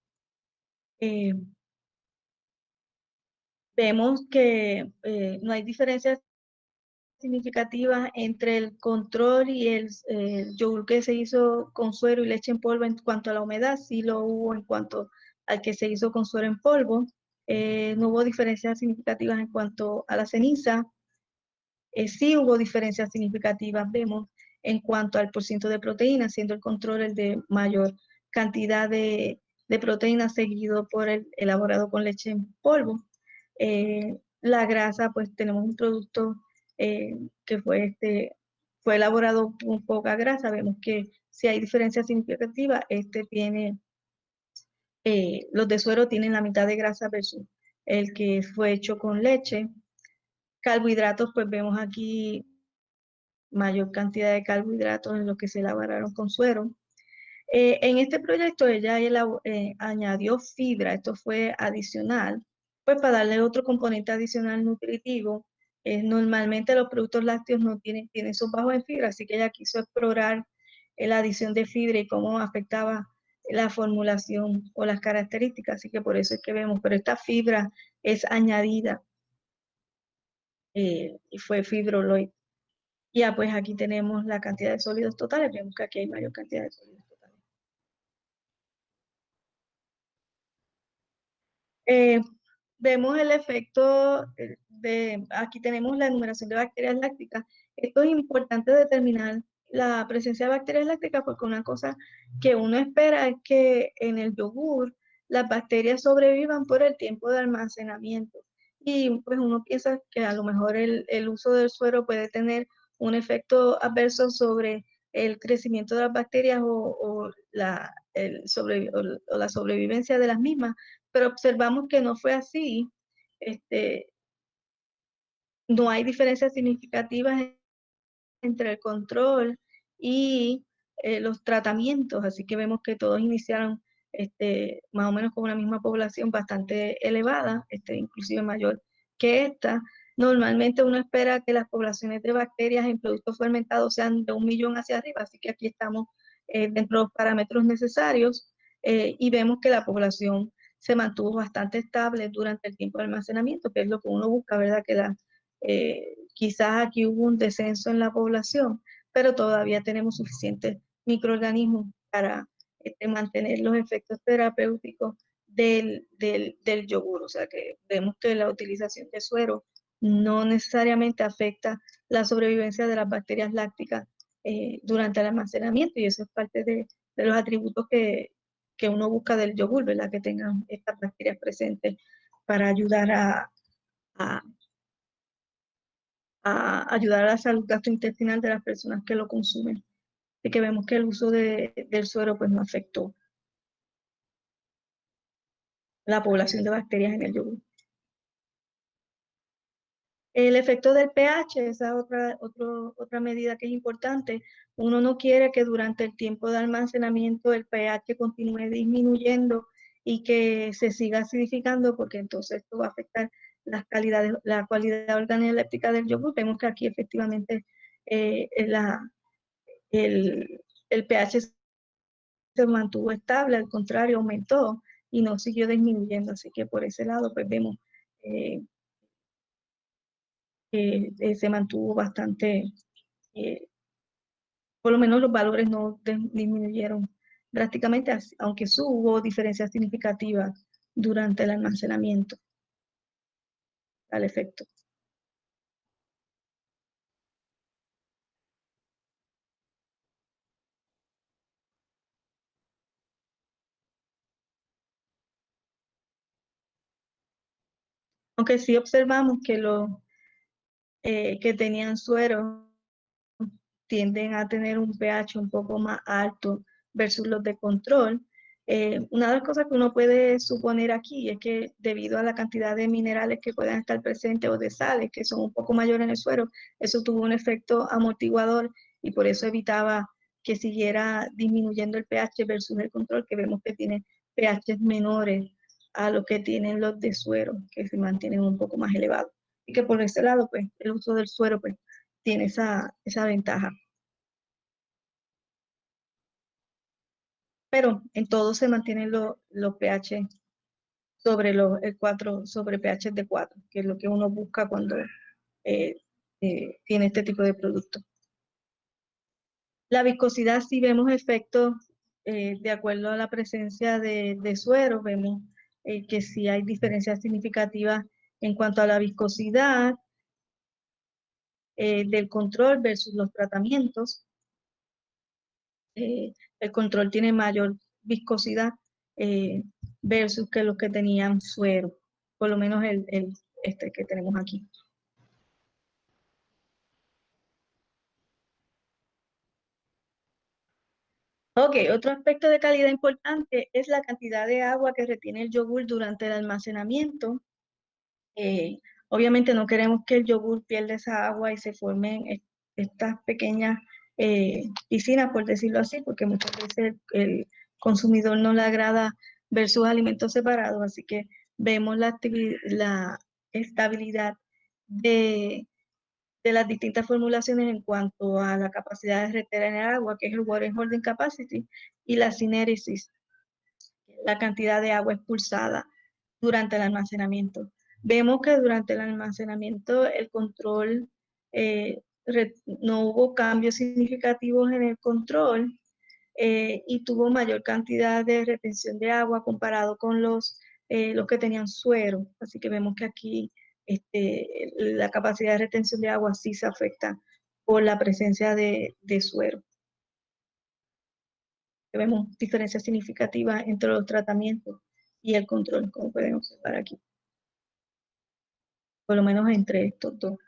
vemos que no hay diferencias significativas entre el control y el yogur que se hizo con suero y leche en polvo en cuanto a la humedad. Sí lo hubo en cuanto al que se hizo con suero en polvo. No hubo diferencias significativas en cuanto a la ceniza. Sí hubo diferencias significativas, vemos, en cuanto al porcentaje de proteína, siendo el control el de mayor cantidad de proteína, seguido por el elaborado con leche en polvo. La grasa, pues tenemos un producto que fue elaborado con poca grasa. Vemos que si hay diferencias significativas, los de suero tienen la mitad de grasa versus el que fue hecho con leche. Carbohidratos, pues vemos aquí mayor cantidad de carbohidratos en lo que se elaboraron con suero. En este proyecto ella añadió fibra. Esto fue adicional, pues para darle otro componente adicional nutritivo Normalmente los productos lácteos no tienen esos bajos en fibra, así que ella quiso explorar la adición de fibra y cómo afectaba la formulación o las características, así que por eso es que vemos, pero esta fibra es añadida y fue fibroloid. Ya, pues aquí tenemos la cantidad de sólidos totales, vemos que aquí hay mayor cantidad de sólidos totales. Vemos el efecto aquí tenemos la enumeración de bacterias lácticas. Esto es importante determinar la presencia de bacterias lácticas porque una cosa que uno espera es que en el yogur las bacterias sobrevivan por el tiempo de almacenamiento. Y pues uno piensa que a lo mejor el uso del suero puede tener un efecto adverso sobre el crecimiento de las bacterias o la sobrevivencia de las mismas, pero observamos que no fue así. No hay diferencias significativas entre el control y los tratamientos, así que vemos que todos iniciaron más o menos con una misma población bastante elevada, inclusive mayor que esta. Normalmente uno espera que las poblaciones de bacterias en productos fermentados sean de 1 millón hacia arriba, así que aquí estamos dentro de los parámetros necesarios y vemos que la población se mantuvo bastante estable durante el tiempo de almacenamiento, que es lo que uno busca, ¿verdad? Que quizás aquí hubo un descenso en la población, pero todavía tenemos suficientes microorganismos para mantener los efectos terapéuticos del yogur. O sea que vemos que la utilización de suero no necesariamente afecta la sobrevivencia de las bacterias lácticas durante el almacenamiento, y eso es parte de los atributos que uno busca del yogur, ¿verdad? Que tengan estas bacterias presentes para ayudar a ayudar a la salud gastrointestinal de las personas que lo consumen. Así que vemos que el uso del suero pues no afectó la población de bacterias en el yogur. El efecto del pH, esa otra medida que es importante. Uno no quiere que durante el tiempo de almacenamiento el pH continúe disminuyendo y que se siga acidificando, porque entonces esto va a afectar la cualidad organoléptica del yogur. Vemos que aquí efectivamente el pH se mantuvo estable, al contrario, aumentó y no siguió disminuyendo. Así que por ese lado, pues vemos que se mantuvo bastante, por lo menos los valores no disminuyeron drásticamente, aunque sí hubo diferencias significativas durante el almacenamiento al efecto. Aunque sí observamos que los que tenían suero tienden a tener un pH un poco más alto versus los de control. Una de las cosas que uno puede suponer aquí es que debido a la cantidad de minerales que puedan estar presentes o de sales que son un poco mayores en el suero, eso tuvo un efecto amortiguador y por eso evitaba que siguiera disminuyendo el pH versus el control, que vemos que tiene pHs menores a lo que tienen los de suero, que se mantienen un poco más elevados. Y que por ese lado, pues, el uso del suero, pues, tiene esa ventaja. Pero en todo se mantienen los pH sobre sobre pH de 4, que es lo que uno busca cuando tiene este tipo de producto. La viscosidad, sí vemos efectos de acuerdo a la presencia de suero, vemos que sí hay diferencias significativas en cuanto a la viscosidad del control versus los tratamientos. El control tiene mayor viscosidad versus que los que tenían suero, por lo menos este que tenemos aquí. Ok, otro aspecto de calidad importante es la cantidad de agua que retiene el yogur durante el almacenamiento. Obviamente no queremos que el yogur pierda esa agua y se formen estas pequeñas piscinas, por decirlo así, porque muchas veces el consumidor no le agrada ver sus alimentos separados, así que vemos la estabilidad de de las distintas formulaciones en cuanto a la capacidad de retener agua, que es el water holding capacity, y la syneresis, la cantidad de agua expulsada durante el almacenamiento. Vemos que durante el almacenamiento el control, no hubo cambios significativos en el control, y tuvo mayor cantidad de retención de agua comparado con los que tenían suero. Así que vemos que aquí la capacidad de retención de agua sí se afecta por la presencia de suero. Vemos diferencias significativas entre los tratamientos y el control, como pueden observar aquí. Por lo menos entre estos dos.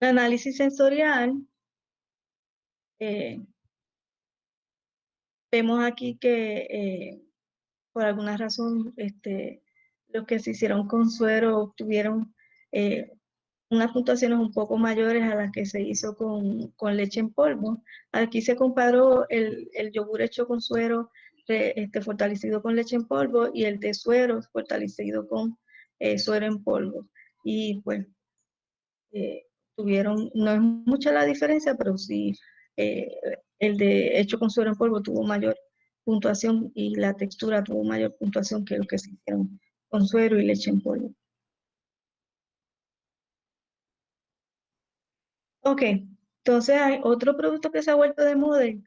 El análisis sensorial, vemos aquí que por alguna razón los que se hicieron con suero obtuvieron unas puntuaciones un poco mayores a las que se hizo con leche en polvo. Aquí se comparó el yogur hecho con suero fortalecido con leche en polvo y el de suero fortalecido con suero en polvo. Y pues no es mucha la diferencia, pero sí el de hecho con suero en polvo tuvo mayor puntuación y la textura tuvo mayor puntuación que los que se hicieron con suero y leche en polvo. Ok, entonces hay otro producto que se ha vuelto de moda y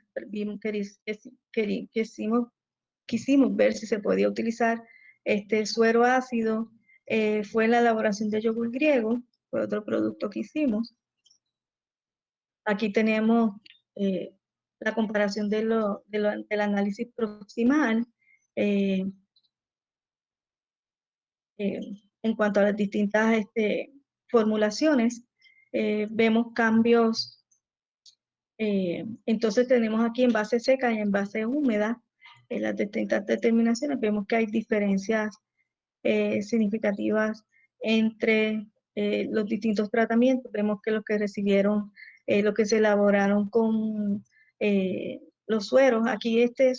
quisimos ver si se podía utilizar este suero ácido, fue la elaboración de yogur griego, fue otro producto que hicimos. Aquí tenemos la comparación del análisis proximal en cuanto a las distintas formulaciones. Vemos cambios. Entonces tenemos aquí en base seca y en base húmeda, en las distintas determinaciones, vemos que hay diferencias significativas entre los distintos tratamientos. Vemos que los que recibieron, los que se elaboraron con los sueros, aquí este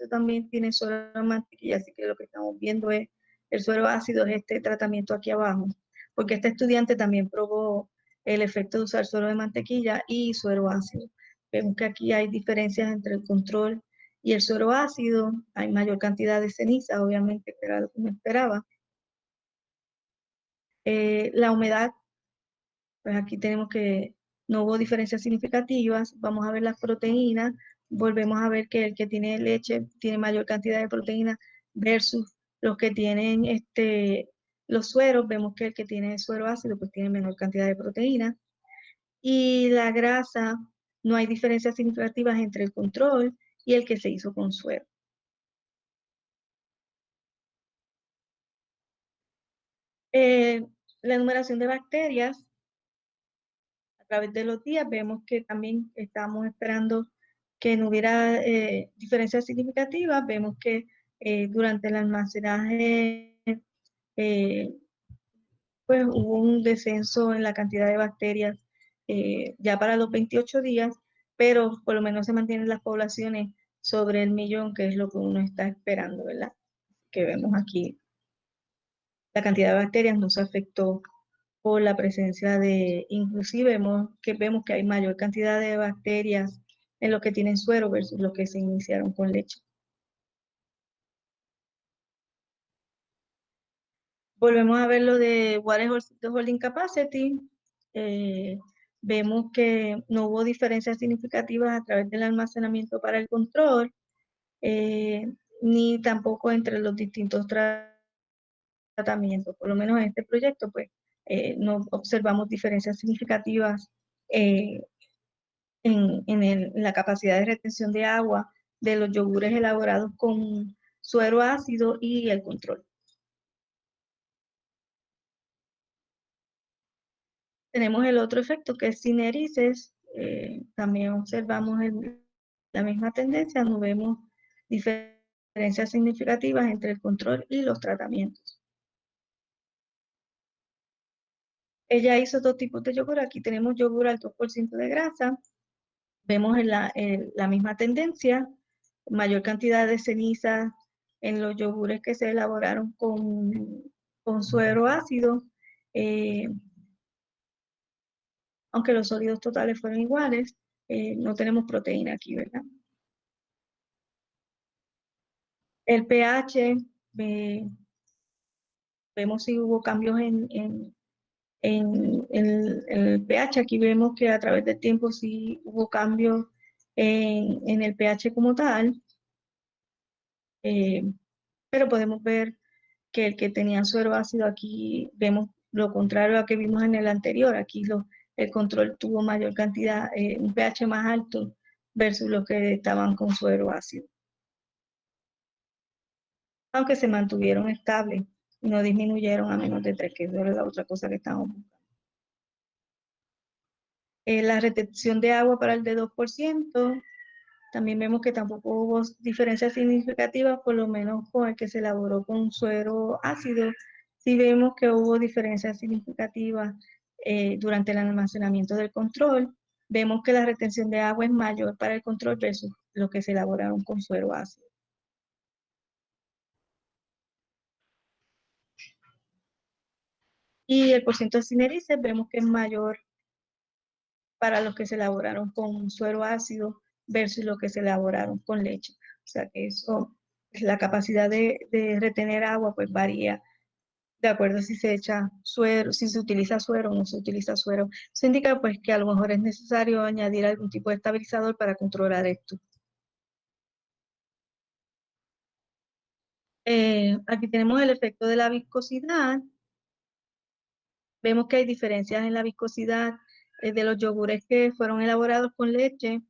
también tiene suero de mantequilla, así que lo que estamos viendo es el suero ácido, es este tratamiento aquí abajo, porque este estudiante también probó el efecto de usar suero de mantequilla y suero ácido. Vemos que aquí hay diferencias entre el control y el suero ácido, hay mayor cantidad de ceniza, obviamente, que era lo que me esperaba. La humedad, pues aquí tenemos que no hubo diferencias significativas. Vamos a ver las proteínas, volvemos a ver que el que tiene leche tiene mayor cantidad de proteínas versus los que tienen los sueros. Vemos que el que tiene suero ácido pues tiene menor cantidad de proteínas. Y la grasa, no hay diferencias significativas entre el control y el que se hizo con suero. La enumeración de bacterias a través de los días, vemos que también estamos esperando que no hubiera diferencias significativas. Vemos que durante el almacenaje pues hubo un descenso en la cantidad de bacterias ya para los 28 días, pero por lo menos se mantienen las poblaciones sobre el 1.000.000, que es lo que uno está esperando, ¿verdad? Que vemos aquí, la cantidad de bacterias no se afectó por la presencia inclusive vemos que hay mayor cantidad de bacterias en los que tienen suero versus los que se iniciaron con leche. Volvemos a ver lo de water holding capacity. Vemos que no hubo diferencias significativas a través del almacenamiento para el control, ni tampoco entre los distintos tratamientos. Por lo menos en este proyecto, pues, no observamos diferencias significativas en la capacidad de retención de agua de los yogures elaborados con suero ácido y el control. Tenemos el otro efecto que es syneresis. También observamos la misma tendencia, no vemos diferencias significativas entre el control y los tratamientos. Ella hizo dos tipos de yogur. Aquí tenemos yogur al 2% de grasa. Vemos la misma tendencia, mayor cantidad de ceniza en los yogures que se elaboraron con suero ácido, aunque los sólidos totales fueron iguales, no tenemos proteína aquí, ¿verdad? El pH, vemos si hubo cambios en el pH. Aquí vemos que a través del tiempo sí hubo cambios en el pH como tal, pero podemos ver que el que tenía suero ácido, aquí vemos lo contrario a que vimos en el anterior. Aquí el control tuvo mayor cantidad, un pH más alto versus los que estaban con suero ácido. Aunque se mantuvieron estables y no disminuyeron a menos de 3, que es la otra cosa que estamos buscando. La retención de agua para el de 2%, también vemos que tampoco hubo diferencias significativas, por lo menos con el que se elaboró con suero ácido. Sí vemos que hubo diferencias significativas durante el almacenamiento del control. Vemos que la retención de agua es mayor para el control versus lo que se elaboraron con suero ácido. Y el porcentaje de cinerices vemos que es mayor para los que se elaboraron con suero ácido versus los que se elaboraron con leche. O sea que eso, la capacidad de retener agua pues varía de acuerdo si se echa suero, si se utiliza suero o no se utiliza suero. Eso indica pues que a lo mejor es necesario añadir algún tipo de estabilizador para controlar esto. Aquí tenemos el efecto de la viscosidad. Vemos que hay diferencias en la viscosidad de los yogures que fueron elaborados con leche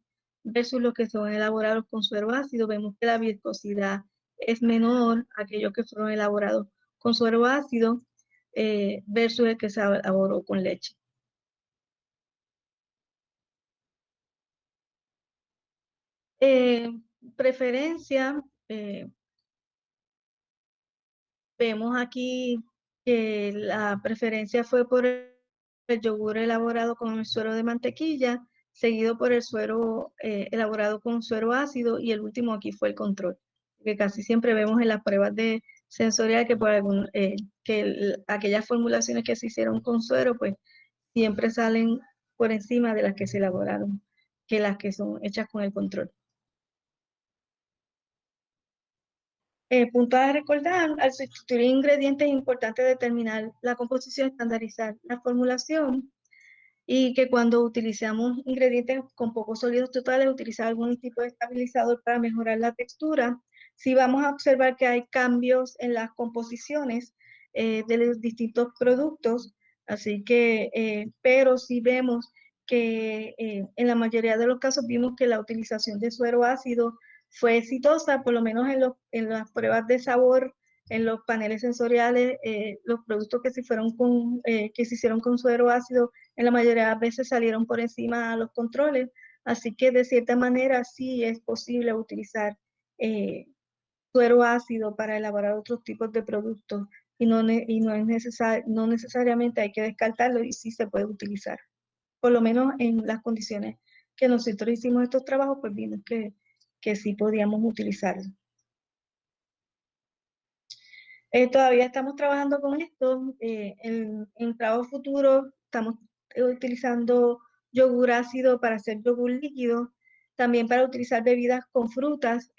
versus los que son elaborados con suero ácido. Vemos que la viscosidad es menor a aquellos que fueron elaborados con suero ácido versus el que se elaboró con leche. Preferencia, vemos aquí que la preferencia fue por el yogur elaborado con el suero de mantequilla, seguido por el suero elaborado con suero ácido, y el último aquí fue el control, que casi siempre vemos en las pruebas de sensorial que por aquellas formulaciones que se hicieron con suero, pues siempre salen por encima de las que se elaboraron, que las que son hechas con el control. Punto a recordar: al sustituir ingredientes es importante determinar la composición, estandarizar la formulación, y que cuando utilizamos ingredientes con pocos sólidos totales, utilizar algún tipo de estabilizador para mejorar la textura. Sí vamos a observar que hay cambios en las composiciones de los distintos productos, así que, pero sí vemos que en la mayoría de los casos vimos que la utilización de suero ácido fue exitosa, por lo menos en las pruebas de sabor, en los paneles sensoriales. Los productos que se hicieron con suero ácido en la mayoría de las veces salieron por encima de los controles, así que de cierta manera sí es posible utilizar suero ácido para elaborar otros tipos de productos, y no necesariamente hay que descartarlo, y sí se puede utilizar. Por lo menos en las condiciones que nosotros hicimos estos trabajos, pues vimos que sí podíamos utilizarlo. Todavía estamos trabajando con esto. En trabajo futuro estamos utilizando yogur ácido para hacer yogur líquido, también para utilizar bebidas con frutas.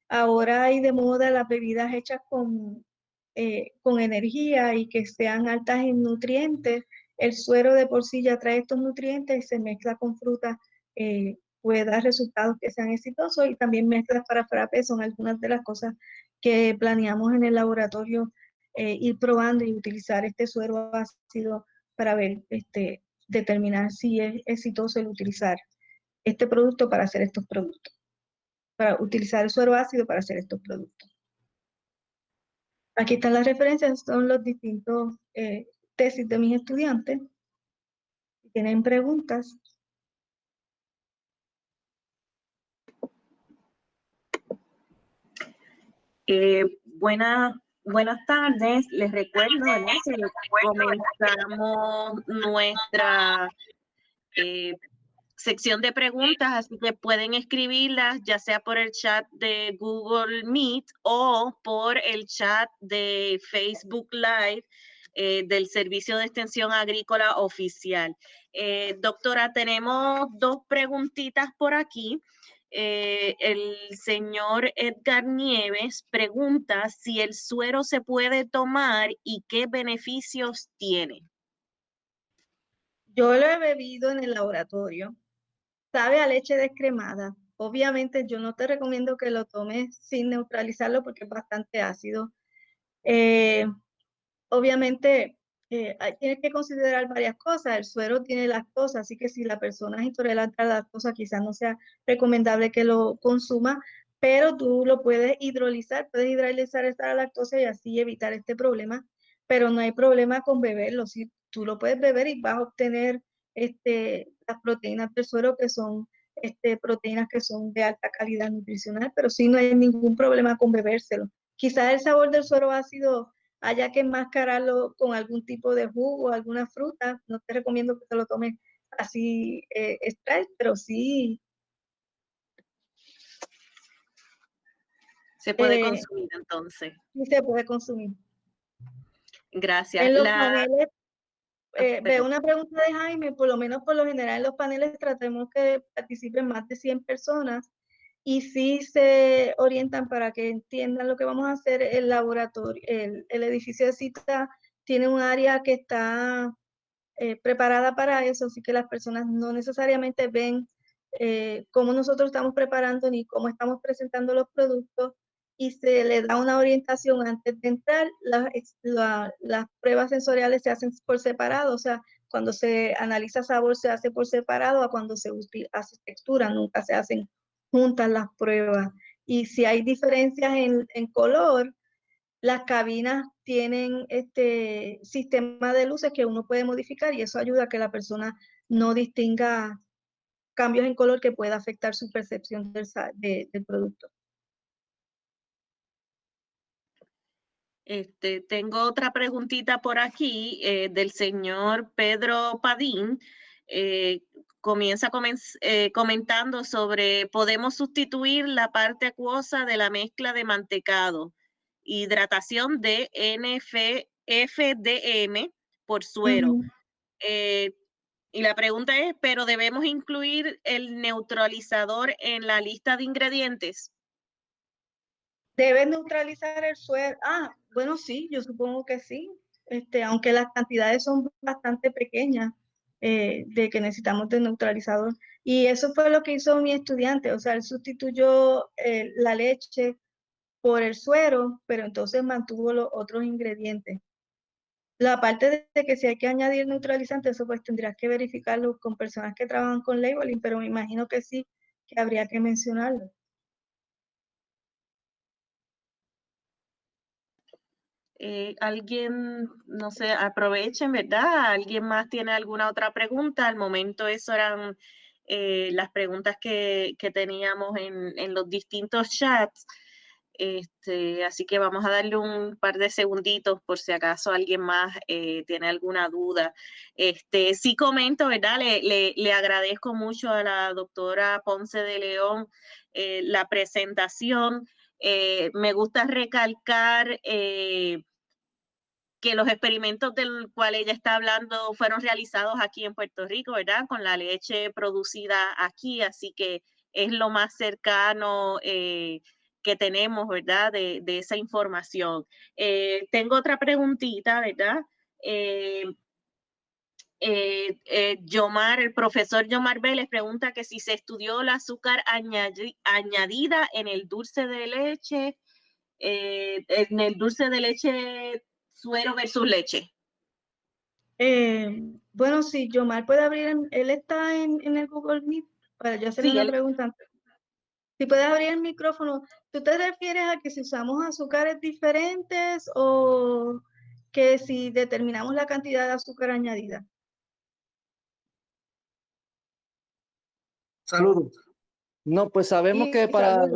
Ahora hay de moda las bebidas hechas con energía y que sean altas en nutrientes. El suero de por sí ya trae estos nutrientes y se mezcla con frutas, puede dar resultados que sean exitosos, y también mezclas para frappé son algunas de las cosas que planeamos en el laboratorio, ir probando y utilizar este suero ácido para ver, determinar si es exitoso el utilizar este producto para hacer estos productos, para utilizar el suero ácido para hacer estos productos. Aquí están las referencias, son los distintos tesis de mis estudiantes. Si tienen preguntas. Buenas tardes. Les recuerdo, ¿verdad?, que comenzamos nuestra sección de preguntas, así que pueden escribirlas ya sea por el chat de Google Meet o por el chat de Facebook Live del Servicio de Extensión Agrícola Oficial. Doctora, tenemos dos preguntitas por aquí. El señor Edgar Nieves pregunta si el suero se puede tomar y qué beneficios tiene. Yo lo he bebido en el laboratorio. Sabe a leche descremada. Obviamente yo no te recomiendo que lo tomes sin neutralizarlo porque es bastante ácido. Obviamente tienes que considerar varias cosas. El suero tiene lactosa, así que si la persona es intolerante a la lactosa, quizás no sea recomendable que lo consuma, pero tú lo puedes hidrolizar esta lactosa y así evitar este problema, pero no hay problema con beberlo. Si tú lo puedes beber y vas a obtener las proteínas del suero que son proteínas que son de alta calidad nutricional, pero sí no hay ningún problema con bebérselo. Quizás el sabor del suero ácido haya que enmascararlo con algún tipo de jugo o alguna fruta. No te recomiendo que te lo tomes así extrae, pero sí. Se puede consumir entonces. Sí se puede consumir. Gracias. En los paneles, veo una pregunta de Jaime, por lo menos por lo general en los paneles tratemos que participen más de 100 personas y sí se orientan para que entiendan lo que vamos a hacer. El laboratorio, el edificio de cita tiene un área que está preparada para eso, así que las personas no necesariamente ven cómo nosotros estamos preparando ni cómo estamos presentando los productos y se le da una orientación antes de entrar. Las pruebas sensoriales se hacen por separado, o sea, cuando se analiza sabor se hace por separado a cuando se hace textura, nunca se hacen juntas las pruebas. Y si hay diferencias en color, las cabinas tienen este sistema de luces que uno puede modificar y eso ayuda a que la persona no distinga cambios en color que pueda afectar su percepción del producto. Tengo otra preguntita por aquí del señor Pedro Padín. Comienza comentando sobre podemos sustituir la parte acuosa de la mezcla de mantecado, hidratación de FDM por suero. Y la pregunta es, ¿pero debemos incluir el neutralizador en la lista de ingredientes? ¿Debe neutralizar el suero? Bueno, sí, yo supongo que sí. Aunque las cantidades son bastante pequeñas de que necesitamos de neutralizador. Y eso fue lo que hizo mi estudiante, o sea, él sustituyó la leche por el suero, pero entonces mantuvo los otros ingredientes. La parte de que si hay que añadir neutralizante, eso pues tendrías que verificarlo con personas que trabajan con labeling, pero me imagino que sí, que habría que mencionarlo. Alguien, no sé, aprovechen, ¿verdad? ¿Alguien más tiene alguna otra pregunta? Al momento eso eran las preguntas que teníamos en los distintos chats. Así que vamos a darle un par de segunditos por si acaso alguien más tiene alguna duda. Sí comento, ¿verdad? Le agradezco mucho a la doctora Ponce de León la presentación. Me gusta recalcar que los experimentos del cual ella está hablando fueron realizados aquí en Puerto Rico, ¿verdad? Con la leche producida aquí, así que es lo más cercano que tenemos, ¿verdad? De esa información. Tengo otra preguntita, ¿verdad? El profesor Yomar Vélez pregunta que si se estudió el azúcar añadida en el dulce de leche, suero versus leche. Bueno, sí, Yomar puede abrir, él está en el Google Meet para yo hacerle una pregunta. Si puedes abrir el micrófono, ¿tú te refieres a que si usamos azúcares diferentes o que si determinamos la cantidad de azúcar añadida? Saludos. No, pues sabemos que para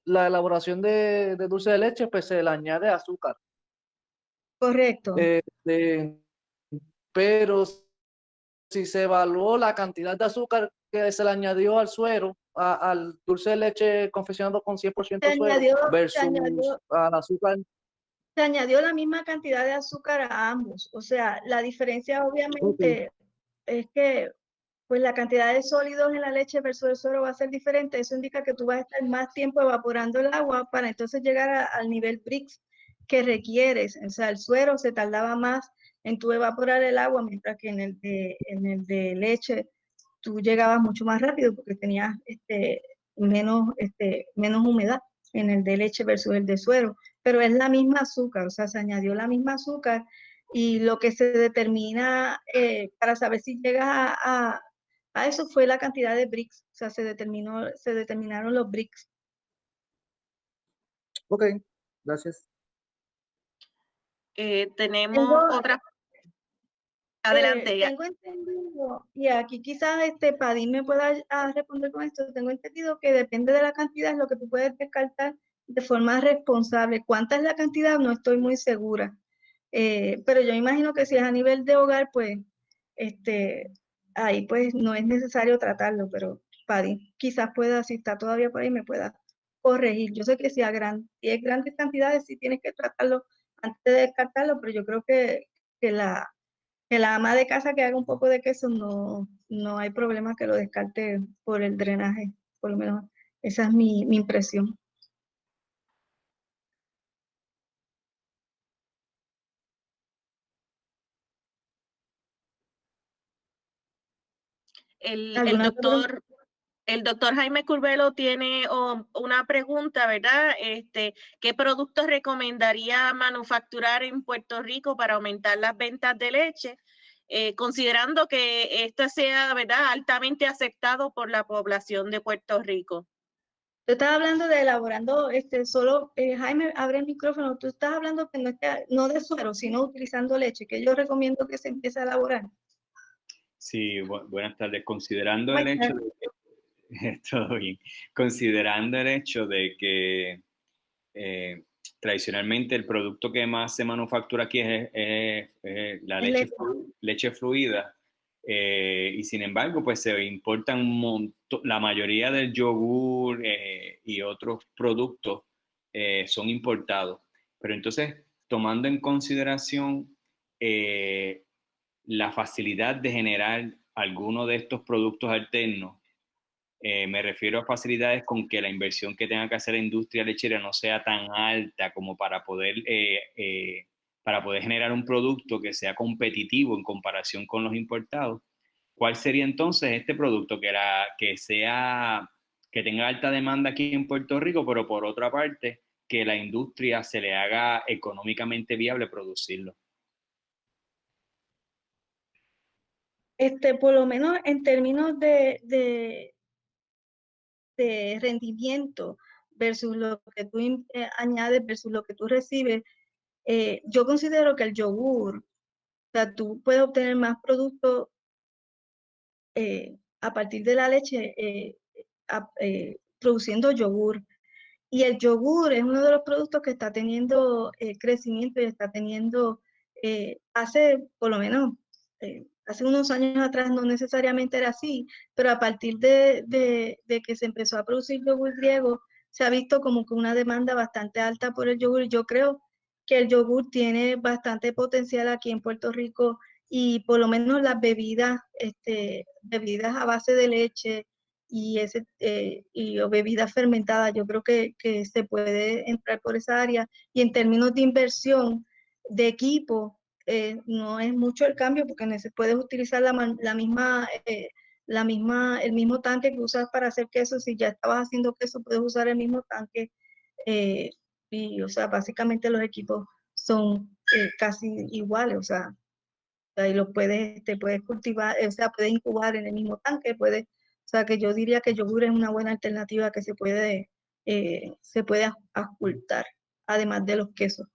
la elaboración de dulce de leche, pues se le añade azúcar. Correcto. Pero si se evaluó la cantidad de azúcar que se le añadió al suero, al dulce de leche confeccionado con 100% Se suero añadió, versus al azúcar. se añadió la misma cantidad de azúcar a ambos. O sea, la diferencia obviamente es que pues la cantidad de sólidos en la leche versus el suero va a ser diferente. Eso indica que tú vas a estar más tiempo evaporando el agua para entonces llegar al nivel Brix que requieres. O sea, el suero se tardaba más en tu evaporar el agua, mientras que en el de leche tú llegabas mucho más rápido porque tenías menos humedad en el de leche versus el de suero. Pero es la misma azúcar, o sea, se añadió la misma azúcar y lo que se determina para saber si llegas a eso fue la cantidad de Brix, o sea, se determinaron los Brix. Ok, gracias. Tenemos otra. Adelante, ya. Tengo entendido, y aquí quizás Padín me pueda responder con esto, tengo entendido que depende de la cantidad, es lo que tú puedes descartar de forma responsable. ¿Cuánta es la cantidad? No estoy muy segura. Pero yo imagino que si es a nivel de hogar, pues ahí pues no es necesario tratarlo, pero Padín quizás pueda, si está todavía por ahí, me pueda corregir. Yo sé que si es grandes cantidades, sí tienes que tratarlo antes de descartarlo, pero yo creo que la ama de casa que haga un poco de queso no hay problema que lo descarte por el drenaje, por lo menos esa es mi impresión. El ¿Alguna doctor Jaime Curvelo tiene una pregunta, ¿verdad? ¿Qué productos recomendaría manufacturar en Puerto Rico para aumentar las ventas de leche? Considerando que esto sea, ¿verdad?, altamente aceptado por la población de Puerto Rico. Tú estás hablando de elaborando, Jaime, abre el micrófono, tú estás hablando que no de suero, sino utilizando leche, que yo recomiendo que se empiece a elaborar. Sí, buenas tardes. Considerando el hecho de que, todo bien, considerando el hecho de que tradicionalmente el producto que más se manufactura aquí es la leche fluida, y sin embargo pues se importan un montón, la mayoría del yogur y otros productos son importados, pero entonces tomando en consideración la facilidad de generar alguno de estos productos alternos, me refiero a facilidades con que la inversión que tenga que hacer la industria lechera no sea tan alta como para poder generar un producto que sea competitivo en comparación con los importados. ¿Cuál sería entonces este producto que tenga alta demanda aquí en Puerto Rico, pero por otra parte que la industria se le haga económicamente viable producirlo? Por lo menos en términos de rendimiento versus lo que tú añades versus lo que tú recibes, yo considero que el yogur, o sea, tú puedes obtener más productos a partir de la leche produciendo yogur. Y el yogur es uno de los productos que está teniendo crecimiento y está teniendo, hace por lo menos, hace unos años atrás no necesariamente era así, pero a partir de que se empezó a producir yogur griego, se ha visto como que una demanda bastante alta por el yogur. Yo creo que el yogur tiene bastante potencial aquí en Puerto Rico y por lo menos las bebidas a base de leche, o bebidas fermentadas, yo creo que se puede entrar por esa área. Y en términos de inversión de equipo, no es mucho el cambio porque se puedes utilizar el mismo tanque que usas para hacer queso. Si ya estabas haciendo queso, puedes usar el mismo tanque. O sea, básicamente los equipos son casi iguales, o sea, y puedes cultivar, o sea, puedes incubar en el mismo tanque, o sea, que yo diría que yogur es una buena alternativa que se puede ocultar, además de los quesos.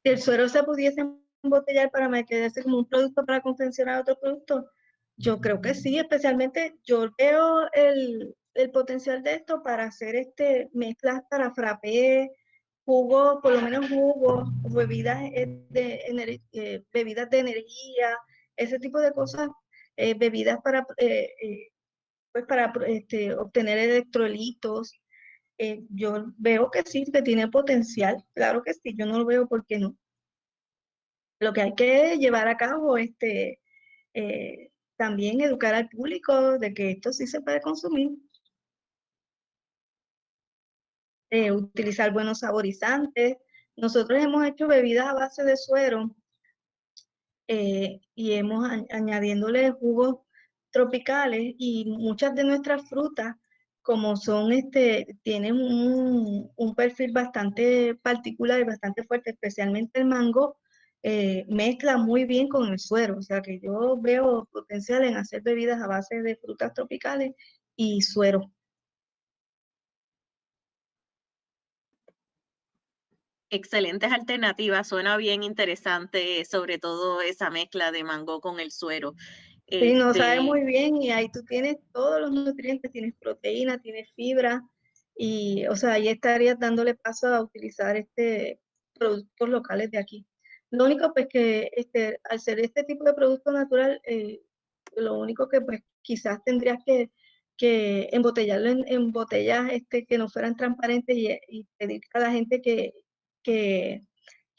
Si el suero se pudiese embotellar para quedarse como un producto para confeccionar otro producto, yo creo que sí, especialmente yo veo el potencial de esto para hacer mezclas para frappé, jugo, por lo menos jugos, bebidas bebidas de energía, ese tipo de cosas, bebidas para, pues para obtener electrolitos. Yo veo que sí, que tiene potencial, claro que sí, yo no lo veo por qué no. Lo que hay que llevar a cabo, también educar al público de que esto sí se puede consumir. Utilizar buenos saborizantes. Nosotros hemos hecho bebidas a base de suero y hemos añadiéndole jugos tropicales, y muchas de nuestras frutas, como son, tienen un perfil bastante particular y bastante fuerte, especialmente el mango, mezcla muy bien con el suero. O sea que yo veo potencial en hacer bebidas a base de frutas tropicales y suero. Excelentes alternativas, suena bien interesante, sobre todo esa mezcla de mango con el suero. Sí, no sabe muy bien, y ahí tú tienes todos los nutrientes, tienes proteína, tienes fibra, y o sea, ahí estarías dándole paso a utilizar productos locales de aquí. Lo único pues que al ser este tipo de producto natural, lo único que pues quizás tendrías que embotellarlo en botellas que no fueran transparentes, y pedir a la gente que, que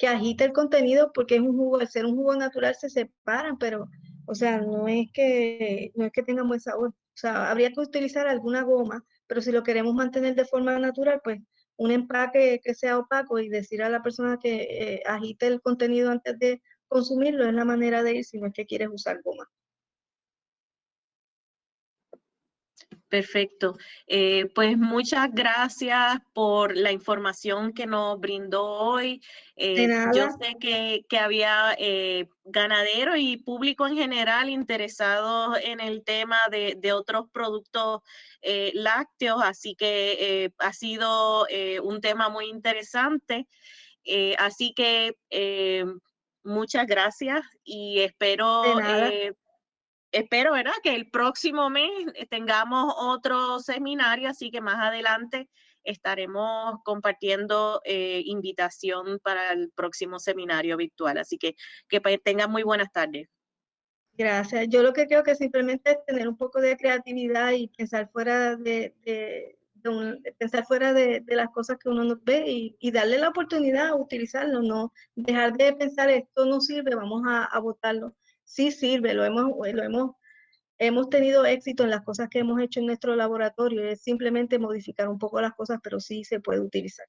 agite el contenido, porque es un jugo, al ser un jugo natural se separan, pero o sea, no es que tengan buen sabor. O sea, habría que utilizar alguna goma, pero si lo queremos mantener de forma natural, pues un empaque que sea opaco y decir a la persona que agite el contenido antes de consumirlo es la manera de ir, si no es que quieres usar goma. Perfecto. Pues muchas gracias por la información que nos brindó hoy. De nada. Yo sé que había ganaderos y público en general interesados en el tema de otros productos lácteos, así que ha sido un tema muy interesante. Así que muchas gracias y De nada. espero, ¿verdad?, que el próximo mes tengamos otro seminario, así que más adelante estaremos compartiendo invitación para el próximo seminario virtual. Así que tengan muy buenas tardes. Gracias. Yo lo que creo que simplemente es tener un poco de creatividad y pensar fuera pensar fuera de las cosas que uno nos ve, y darle la oportunidad a utilizarlo, no dejar de pensar esto no sirve, vamos a botarlo. Sí sirve, hemos tenido éxito en las cosas que hemos hecho en nuestro laboratorio, es simplemente modificar un poco las cosas, pero sí se puede utilizar.